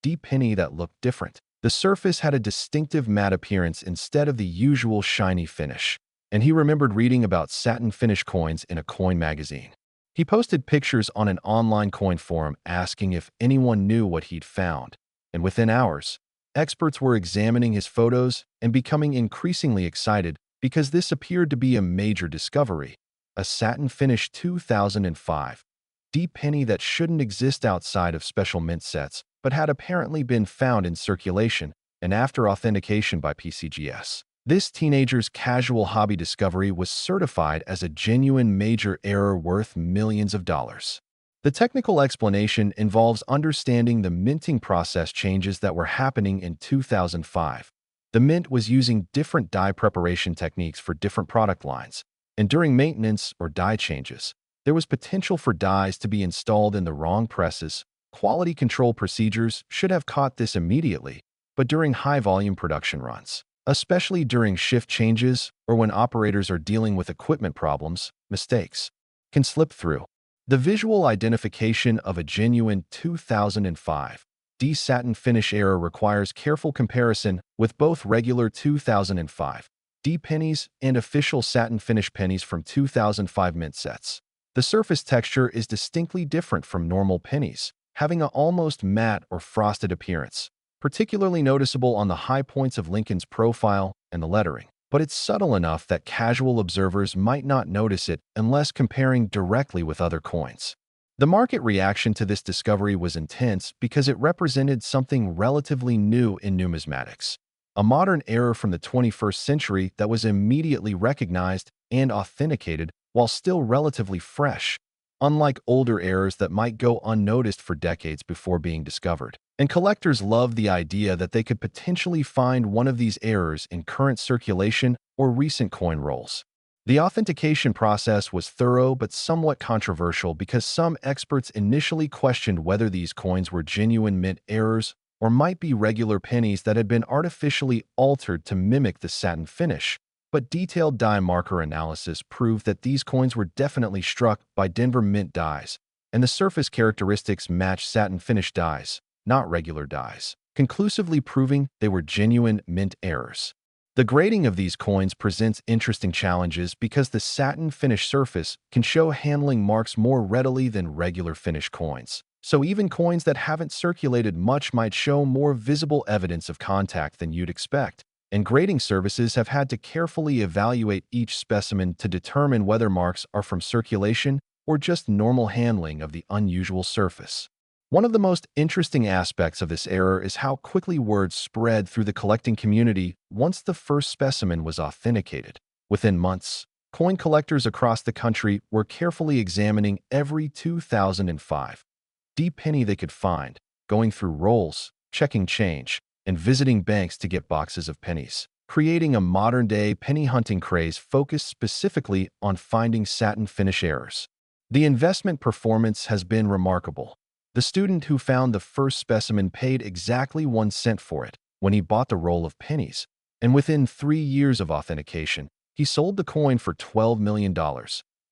D penny that looked different. The surface had a distinctive matte appearance instead of the usual shiny finish, and he remembered reading about satin finish coins in a coin magazine. He posted pictures on an online coin forum asking if anyone knew what he'd found, and within hours, experts were examining his photos and becoming increasingly excited because this appeared to be a major discovery, a satin finish 2005 D penny that shouldn't exist outside of special mint sets, but had apparently been found in circulation and after authentication by PCGS. This teenager's casual hobby discovery was certified as a genuine major error worth millions of dollars. The technical explanation involves understanding the minting process changes that were happening in 2005. The mint was using different die preparation techniques for different product lines, and during maintenance or die changes, there was potential for dies to be installed in the wrong presses. Quality control procedures should have caught this immediately, but during high-volume production runs, especially during shift changes or when operators are dealing with equipment problems, mistakes can slip through. The visual identification of a genuine 2005 D satin finish error requires careful comparison with both regular 2005 D pennies and official satin finish pennies from 2005 mint sets. The surface texture is distinctly different from normal pennies, having an almost matte or frosted appearance, particularly noticeable on the high points of Lincoln's profile and the lettering. But it's subtle enough that casual observers might not notice it unless comparing directly with other coins. The market reaction to this discovery was intense because it represented something relatively new in numismatics, a modern error from the 21st century that was immediately recognized and authenticated while still relatively fresh, unlike older errors that might go unnoticed for decades before being discovered. And collectors love the idea that they could potentially find one of these errors in current circulation or recent coin rolls. The authentication process was thorough but somewhat controversial because some experts initially questioned whether these coins were genuine mint errors or might be regular pennies that had been artificially altered to mimic the satin finish. But detailed die marker analysis proved that these coins were definitely struck by Denver Mint dies, and the surface characteristics matched satin finish dies, not regular dies, conclusively proving they were genuine mint errors. The grading of these coins presents interesting challenges because the satin finish surface can show handling marks more readily than regular finish coins. So even coins that haven't circulated much might show more visible evidence of contact than you'd expect. And grading services have had to carefully evaluate each specimen to determine whether marks are from circulation or just normal handling of the unusual surface. One of the most interesting aspects of this error is how quickly word spread through the collecting community once the first specimen was authenticated. Within months, coin collectors across the country were carefully examining every 2005 D penny they could find, going through rolls, checking change, and visiting banks to get boxes of pennies, creating a modern-day penny hunting craze focused specifically on finding satin finish errors. The investment performance has been remarkable. The student who found the first specimen paid exactly 1 cent for it when he bought the roll of pennies, and within 3 years of authentication, he sold the coin for $12 million,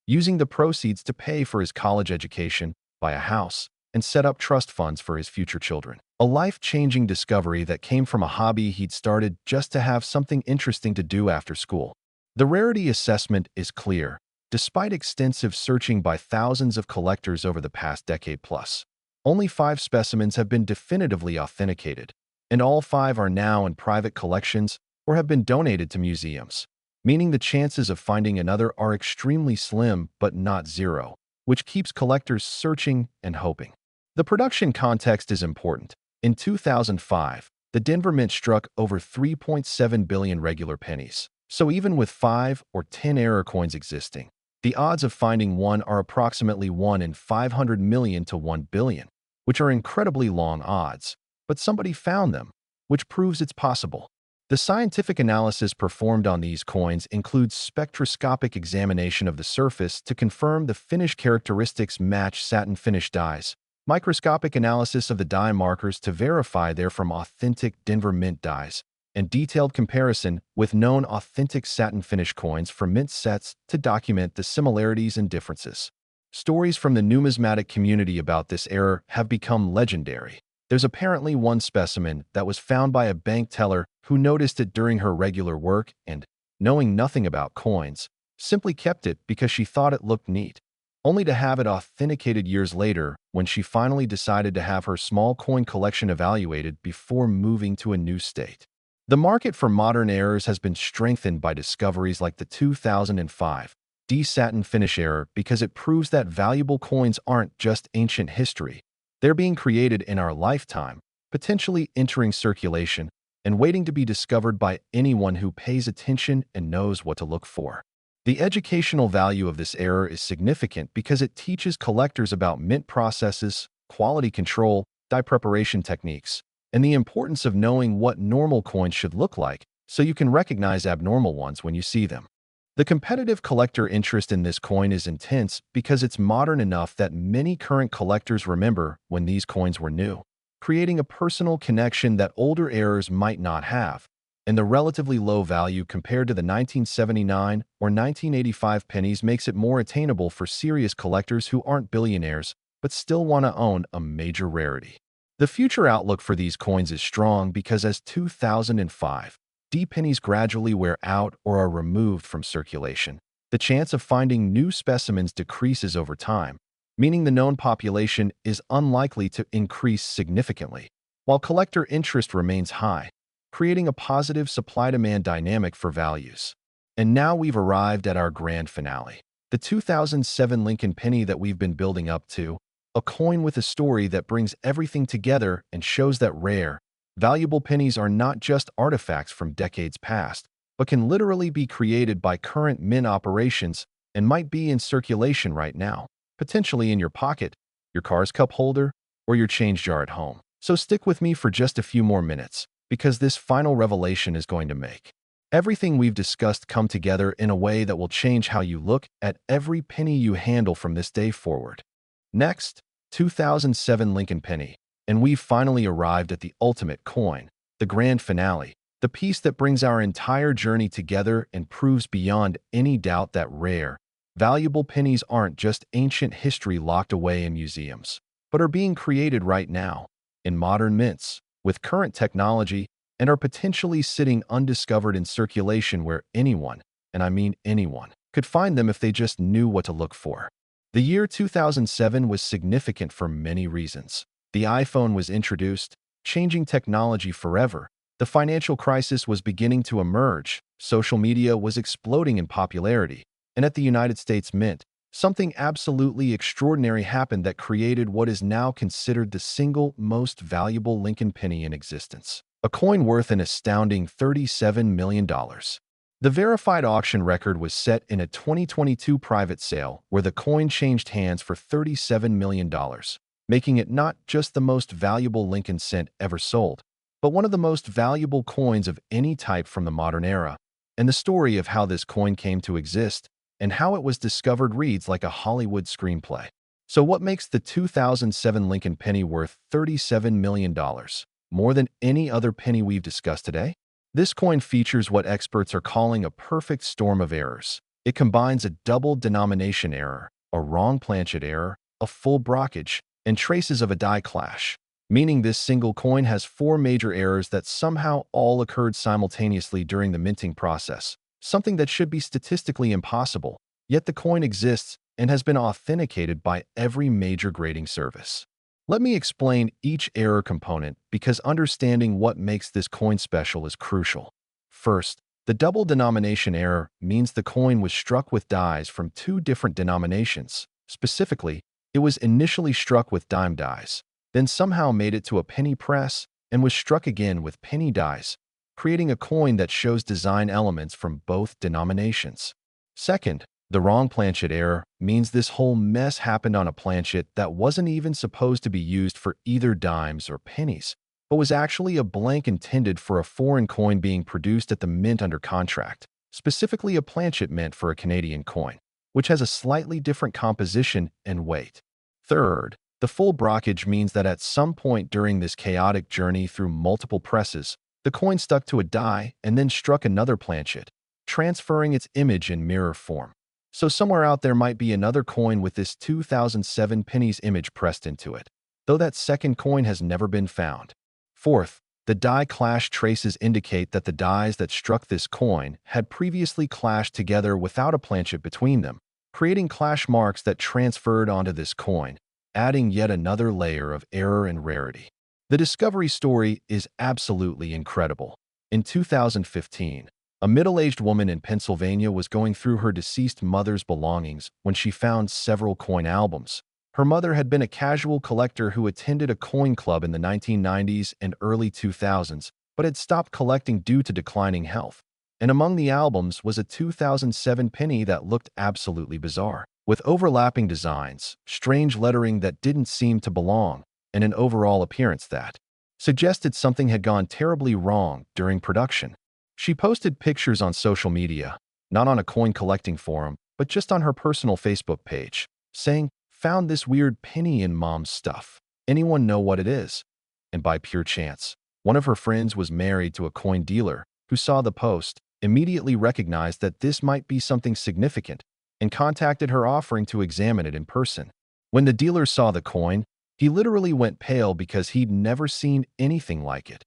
using the proceeds to pay for his college education, buy a house, and set up trust funds for his future children. A life-changing discovery that came from a hobby he'd started just to have something interesting to do after school. The rarity assessment is clear, despite extensive searching by thousands of collectors over the past decade plus. Only 5 specimens have been definitively authenticated, and all 5 are now in private collections or have been donated to museums, meaning the chances of finding another are extremely slim but not zero, which keeps collectors searching and hoping. The production context is important. In 2005, the Denver Mint struck over 3.7 billion regular pennies. So even with 5 or 10 error coins existing, the odds of finding one are approximately 1 in 500 million to 1 billion, which are incredibly long odds. But somebody found them, which proves it's possible. The scientific analysis performed on these coins includes spectroscopic examination of the surface to confirm the finish characteristics match satin finish dies, microscopic analysis of the die markers to verify they're from authentic Denver Mint dies, and detailed comparison with known authentic satin finish coins from mint sets to document the similarities and differences. Stories from the numismatic community about this error have become legendary. There's apparently one specimen that was found by a bank teller who noticed it during her regular work and, knowing nothing about coins, simply kept it because she thought it looked neat, only to have it authenticated years later when she finally decided to have her small coin collection evaluated before moving to a new state. The market for modern errors has been strengthened by discoveries like the 2005 satin finish error because it proves that valuable coins aren't just ancient history. They're being created in our lifetime, potentially entering circulation and waiting to be discovered by anyone who pays attention and knows what to look for. The educational value of this error is significant because it teaches collectors about mint processes, quality control, die preparation techniques, and the importance of knowing what normal coins should look like so you can recognize abnormal ones when you see them. The competitive collector interest in this coin is intense because it's modern enough that many current collectors remember when these coins were new, creating a personal connection that older errors might not have. And the relatively low value compared to the 1979 or 1985 pennies makes it more attainable for serious collectors who aren't billionaires but still want to own a major rarity. The future outlook for these coins is strong because as 2005 pennies gradually wear out or are removed from circulation, the chance of finding new specimens decreases over time, meaning the known population is unlikely to increase significantly, while collector interest remains high, creating a positive supply-demand dynamic for values. And now we've arrived at our grand finale, the 2007 Lincoln penny that we've been building up to, a coin with a story that brings everything together and shows that rare, valuable pennies are not just artifacts from decades past, but can literally be created by current mint operations and might be in circulation right now, potentially in your pocket, your car's cup holder, or your change jar at home. So stick with me for just a few more minutes, because this final revelation is going to make everything we've discussed come together in a way that will change how you look at every penny you handle from this day forward. Next, 2007 Lincoln penny. And we've finally arrived at the ultimate coin, the grand finale, the piece that brings our entire journey together and proves beyond any doubt that rare, valuable pennies aren't just ancient history locked away in museums, but are being created right now, in modern mints, with current technology, and are potentially sitting undiscovered in circulation where anyone, and I mean anyone, could find them if they just knew what to look for. The year 2007 was significant for many reasons. The iPhone was introduced, changing technology forever. The financial crisis was beginning to emerge. Social media was exploding in popularity. And at the United States Mint, something absolutely extraordinary happened that created what is now considered the single most valuable Lincoln penny in existence. A coin worth an astounding $37 million. The verified auction record was set in a 2022 private sale where the coin changed hands for $37 million. Making it not just the most valuable Lincoln cent ever sold, but one of the most valuable coins of any type from the modern era. And the story of how this coin came to exist and how it was discovered reads like a Hollywood screenplay. So what makes the 2007 Lincoln penny worth $37 million, more than any other penny we've discussed today? This coin features what experts are calling a perfect storm of errors. It combines a double denomination error, a wrong planchet error, a full brockage, and traces of a die clash, meaning this single coin has four major errors that somehow all occurred simultaneously during the minting process, something that should be statistically impossible, yet the coin exists and has been authenticated by every major grading service. Let me explain each error component because understanding what makes this coin special is crucial. First, the double denomination error means the coin was struck with dies from two different denominations. Specifically, it was initially struck with dime dies, then somehow made it to a penny press and was struck again with penny dies, creating a coin that shows design elements from both denominations. Second, the wrong planchet error means this whole mess happened on a planchet that wasn't even supposed to be used for either dimes or pennies, but was actually a blank intended for a foreign coin being produced at the mint under contract, specifically a planchet meant for a Canadian coin, which has a slightly different composition and weight. Third, the full brockage means that at some point during this chaotic journey through multiple presses, the coin stuck to a die and then struck another planchet, transferring its image in mirror form. So somewhere out there might be another coin with this 2007 pennies image pressed into it, though that second coin has never been found. Fourth, the die clash traces indicate that the dies that struck this coin had previously clashed together without a planchet between them, creating clash marks that transferred onto this coin, adding yet another layer of error and rarity. The discovery story is absolutely incredible. In 2015, a middle-aged woman in Pennsylvania was going through her deceased mother's belongings when she found several coin albums. Her mother had been a casual collector who attended a coin club in the 1990s and early 2000s, but had stopped collecting due to declining health. And among the albums was a 2007 penny that looked absolutely bizarre, with overlapping designs, strange lettering that didn't seem to belong, and an overall appearance that suggested something had gone terribly wrong during production. She posted pictures on social media, not on a coin collecting forum, but just on her personal Facebook page, saying, "Found this weird penny in mom's stuff. Anyone know what it is?" And by pure chance, one of her friends was married to a coin dealer who saw the post, immediately recognized that this might be something significant, and contacted her offering to examine it in person. When the dealer saw the coin, he literally went pale because he'd never seen anything like it.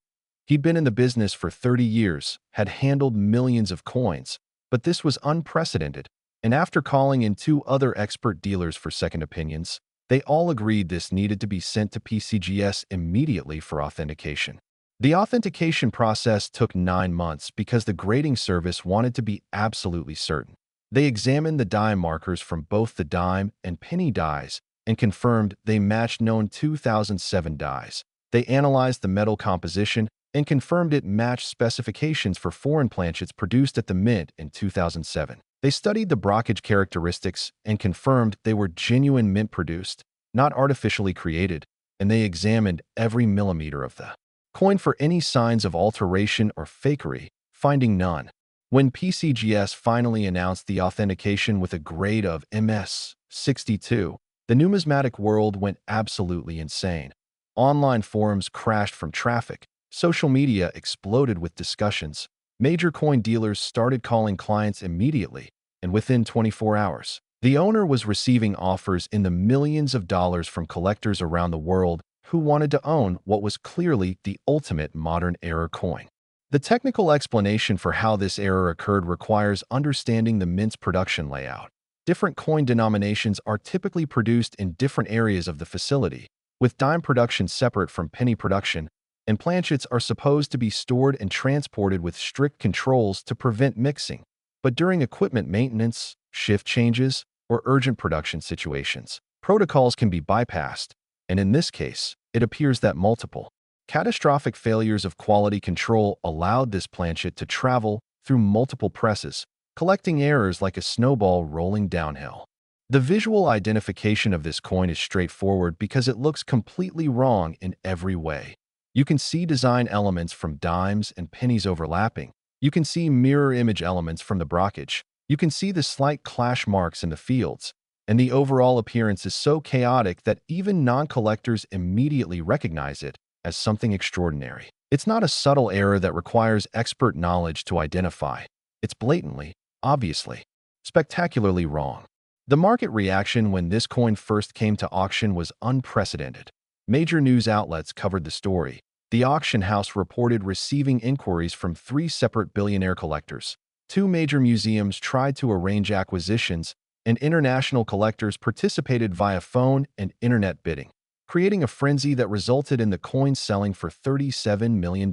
He'd been in the business for 30 years, had handled millions of coins, but this was unprecedented, and after calling in two other expert dealers for second opinions, they all agreed this needed to be sent to PCGS immediately for authentication. The authentication process took 9 months because the grading service wanted to be absolutely certain. They examined the die markers from both the dime and penny dies and confirmed they matched known 2007 dies. They analyzed the metal composition and confirmed it matched specifications for foreign planchets produced at the mint in 2007. They studied the brockage characteristics and confirmed they were genuine mint-produced, not artificially created, and they examined every millimeter of the coin for any signs of alteration or fakery, finding none. When PCGS finally announced the authentication with a grade of MS-62, the numismatic world went absolutely insane. Online forums crashed from traffic. Social media exploded with discussions. Major coin dealers started calling clients immediately, and within 24 hours, the owner was receiving offers in the millions of dollars from collectors around the world who wanted to own what was clearly the ultimate modern error coin. The technical explanation for how this error occurred requires understanding the mint's production layout. Different coin denominations are typically produced in different areas of the facility, with dime production separate from penny production, and planchets are supposed to be stored and transported with strict controls to prevent mixing. But during equipment maintenance, shift changes, or urgent production situations, protocols can be bypassed, and in this case, it appears that multiple catastrophic failures of quality control allowed this planchet to travel through multiple presses, collecting errors like a snowball rolling downhill. The visual identification of this coin is straightforward because it looks completely wrong in every way. You can see design elements from dimes and pennies overlapping. You can see mirror image elements from the brockage, You can see the slight clash marks in the fields, and the overall appearance is so chaotic that even non-collectors immediately recognize it as something extraordinary. It's not a subtle error that requires expert knowledge to identify. It's blatantly, obviously, spectacularly wrong. The market reaction when this coin first came to auction was unprecedented. Major news outlets covered the story. The auction house reported receiving inquiries from 3 separate billionaire collectors. 2 major museums tried to arrange acquisitions, and international collectors participated via phone and internet bidding, creating a frenzy that resulted in the coin selling for $37 million,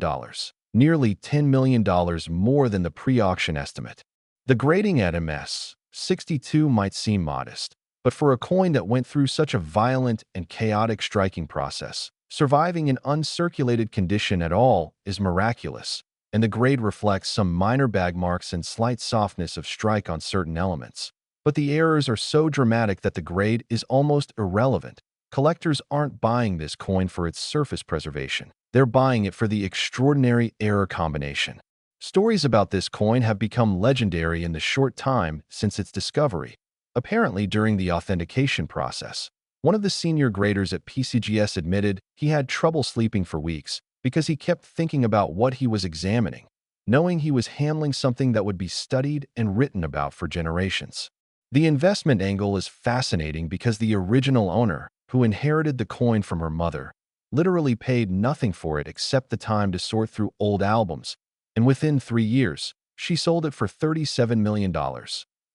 nearly $10 million more than the pre-auction estimate. The grading at MS-62 might seem modest, but for a coin that went through such a violent and chaotic striking process, surviving in uncirculated condition at all is miraculous, and the grade reflects some minor bag marks and slight softness of strike on certain elements. But the errors are so dramatic that the grade is almost irrelevant. Collectors aren't buying this coin for its surface preservation. They're buying it for the extraordinary error combination. Stories about this coin have become legendary in the short time since its discovery. Apparently, during the authentication process, one of the senior graders at PCGS admitted he had trouble sleeping for weeks because he kept thinking about what he was examining, knowing he was handling something that would be studied and written about for generations. The investment angle is fascinating because the original owner, who inherited the coin from her mother, literally paid nothing for it except the time to sort through old albums, and within 3 years, she sold it for $37 million.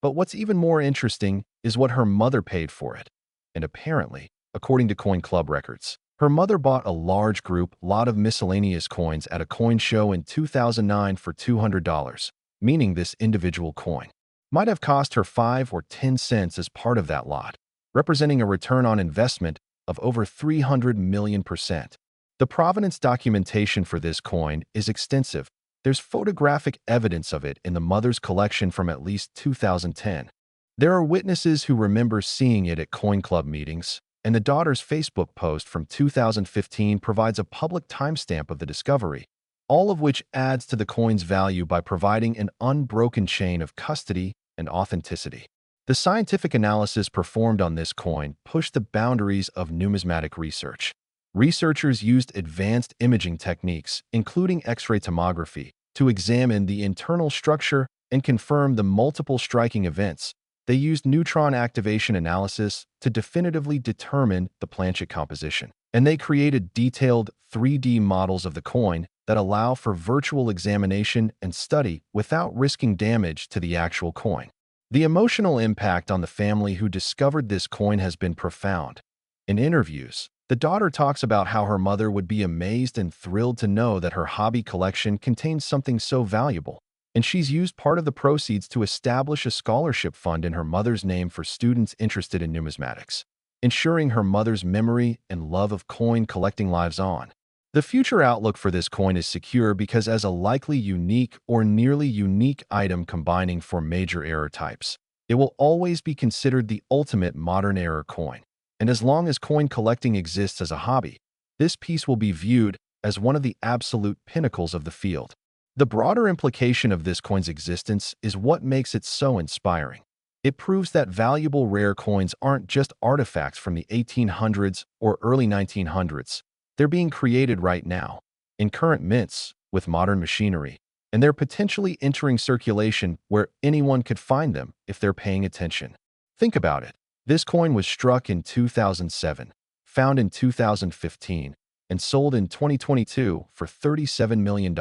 But what's even more interesting is what her mother paid for it. And apparently, according to Coin Club records, her mother bought a large lot of miscellaneous coins at a coin show in 2009 for $200, meaning this individual coin might have cost her 5 or 10 cents as part of that lot, representing a return on investment of over 300 million%. The provenance documentation for this coin is extensive. There's photographic evidence of it in the mother's collection from at least 2010. There are witnesses who remember seeing it at Coin Club meetings, and the daughter's Facebook post from 2015 provides a public timestamp of the discovery, all of which adds to the coin's value by providing an unbroken chain of custody and authenticity. The scientific analysis performed on this coin pushed the boundaries of numismatic research. Researchers used advanced imaging techniques, including X-ray tomography, to examine the internal structure and confirm the multiple striking events. They used neutron activation analysis to definitively determine the planchet composition, and they created detailed 3D models of the coin that allow for virtual examination and study without risking damage to the actual coin. The emotional impact on the family who discovered this coin has been profound. In interviews, the daughter talks about how her mother would be amazed and thrilled to know that her hobby collection contains something so valuable, and she's used part of the proceeds to establish a scholarship fund in her mother's name for students interested in numismatics, ensuring her mother's memory and love of coin collecting lives on. The future outlook for this coin is secure because as a likely unique or nearly unique item combining 4 major error types, it will always be considered the ultimate modern error coin. And as long as coin collecting exists as a hobby, this piece will be viewed as one of the absolute pinnacles of the field. The broader implication of this coin's existence is what makes it so inspiring. It proves that valuable rare coins aren't just artifacts from the 1800s or early 1900s. They're being created right now, in current mints, with modern machinery, and they're potentially entering circulation where anyone could find them if they're paying attention. Think about it. This coin was struck in 2007, found in 2015, and sold in 2022 for $37 million,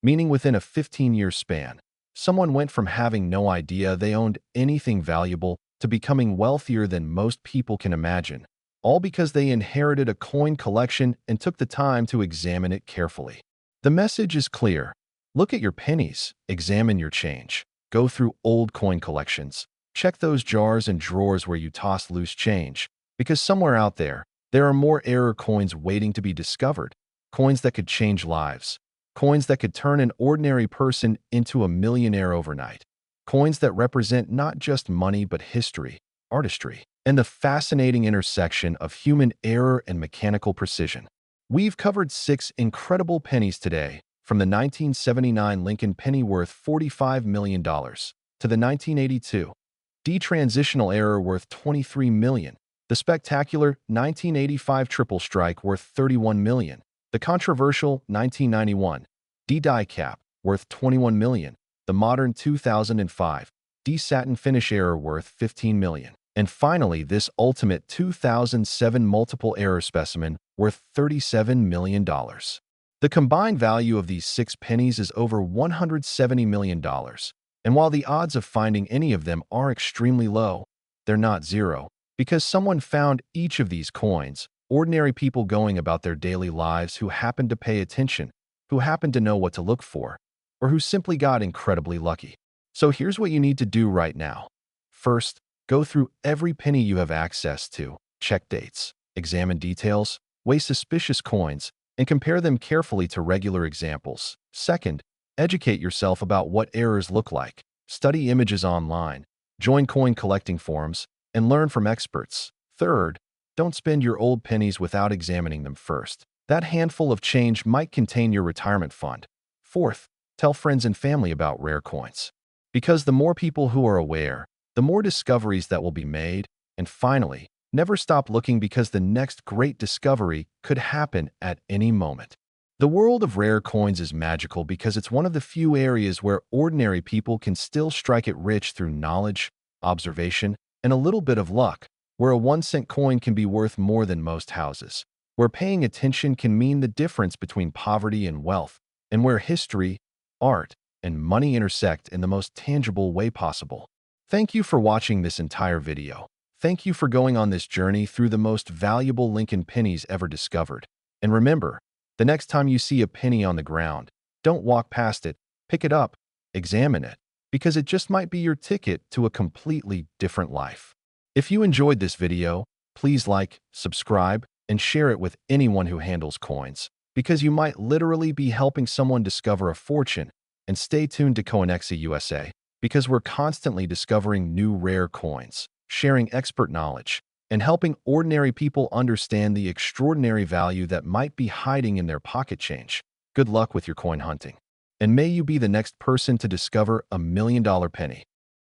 meaning within a 15-year span, someone went from having no idea they owned anything valuable to becoming wealthier than most people can imagine, all because they inherited a coin collection and took the time to examine it carefully. The message is clear. Look at your pennies, examine your change, go through old coin collections, check those jars and drawers where you toss loose change, because somewhere out there are more error coins waiting to be discovered, coins that could change lives, coins that could turn an ordinary person into a millionaire overnight, coins that represent not just money but history, artistry, and the fascinating intersection of human error and mechanical precision. We've covered 6 incredible pennies today, from the 1979 Lincoln penny worth $45 million to the 1982 transitional error worth 23 million, the spectacular 1985 triple strike worth 31 million, the controversial 1991 die cap worth 21 million, the modern 2005 satin finish error worth 15 million, and finally this ultimate 2007 multiple error specimen worth $37 million. The combined value of these 6 pennies is over $170 million, and while the odds of finding any of them are extremely low, they're not zero, because someone found each of these coins, ordinary people going about their daily lives who happened to pay attention, who happened to know what to look for, or who simply got incredibly lucky. So here's what you need to do right now. First, go through every penny you have access to, check dates, examine details, weigh suspicious coins, and compare them carefully to regular examples. Second, educate yourself about what errors look like, study images online, join coin collecting forums, and learn from experts. Third, don't spend your old pennies without examining them first. That handful of change might contain your retirement fund. Fourth, tell friends and family about rare coins, because the more people who are aware, the more discoveries that will be made. And finally, never stop looking, because the next great discovery could happen at any moment. The world of rare coins is magical because it's one of the few areas where ordinary people can still strike it rich through knowledge, observation, and a little bit of luck, where a 1-cent coin can be worth more than most houses, where paying attention can mean the difference between poverty and wealth, and where history, art, and money intersect in the most tangible way possible. Thank you for watching this entire video. Thank you for going on this journey through the most valuable Lincoln pennies ever discovered. And remember, the next time you see a penny on the ground, don't walk past it, pick it up, examine it, because it just might be your ticket to a completely different life. If you enjoyed this video, please like, subscribe, and share it with anyone who handles coins, because you might literally be helping someone discover a fortune. And stay tuned to Coinexa USA, because we're constantly discovering new rare coins, sharing expert knowledge, and helping ordinary people understand the extraordinary value that might be hiding in their pocket change. Good luck with your coin hunting, and may you be the next person to discover a $1 million penny.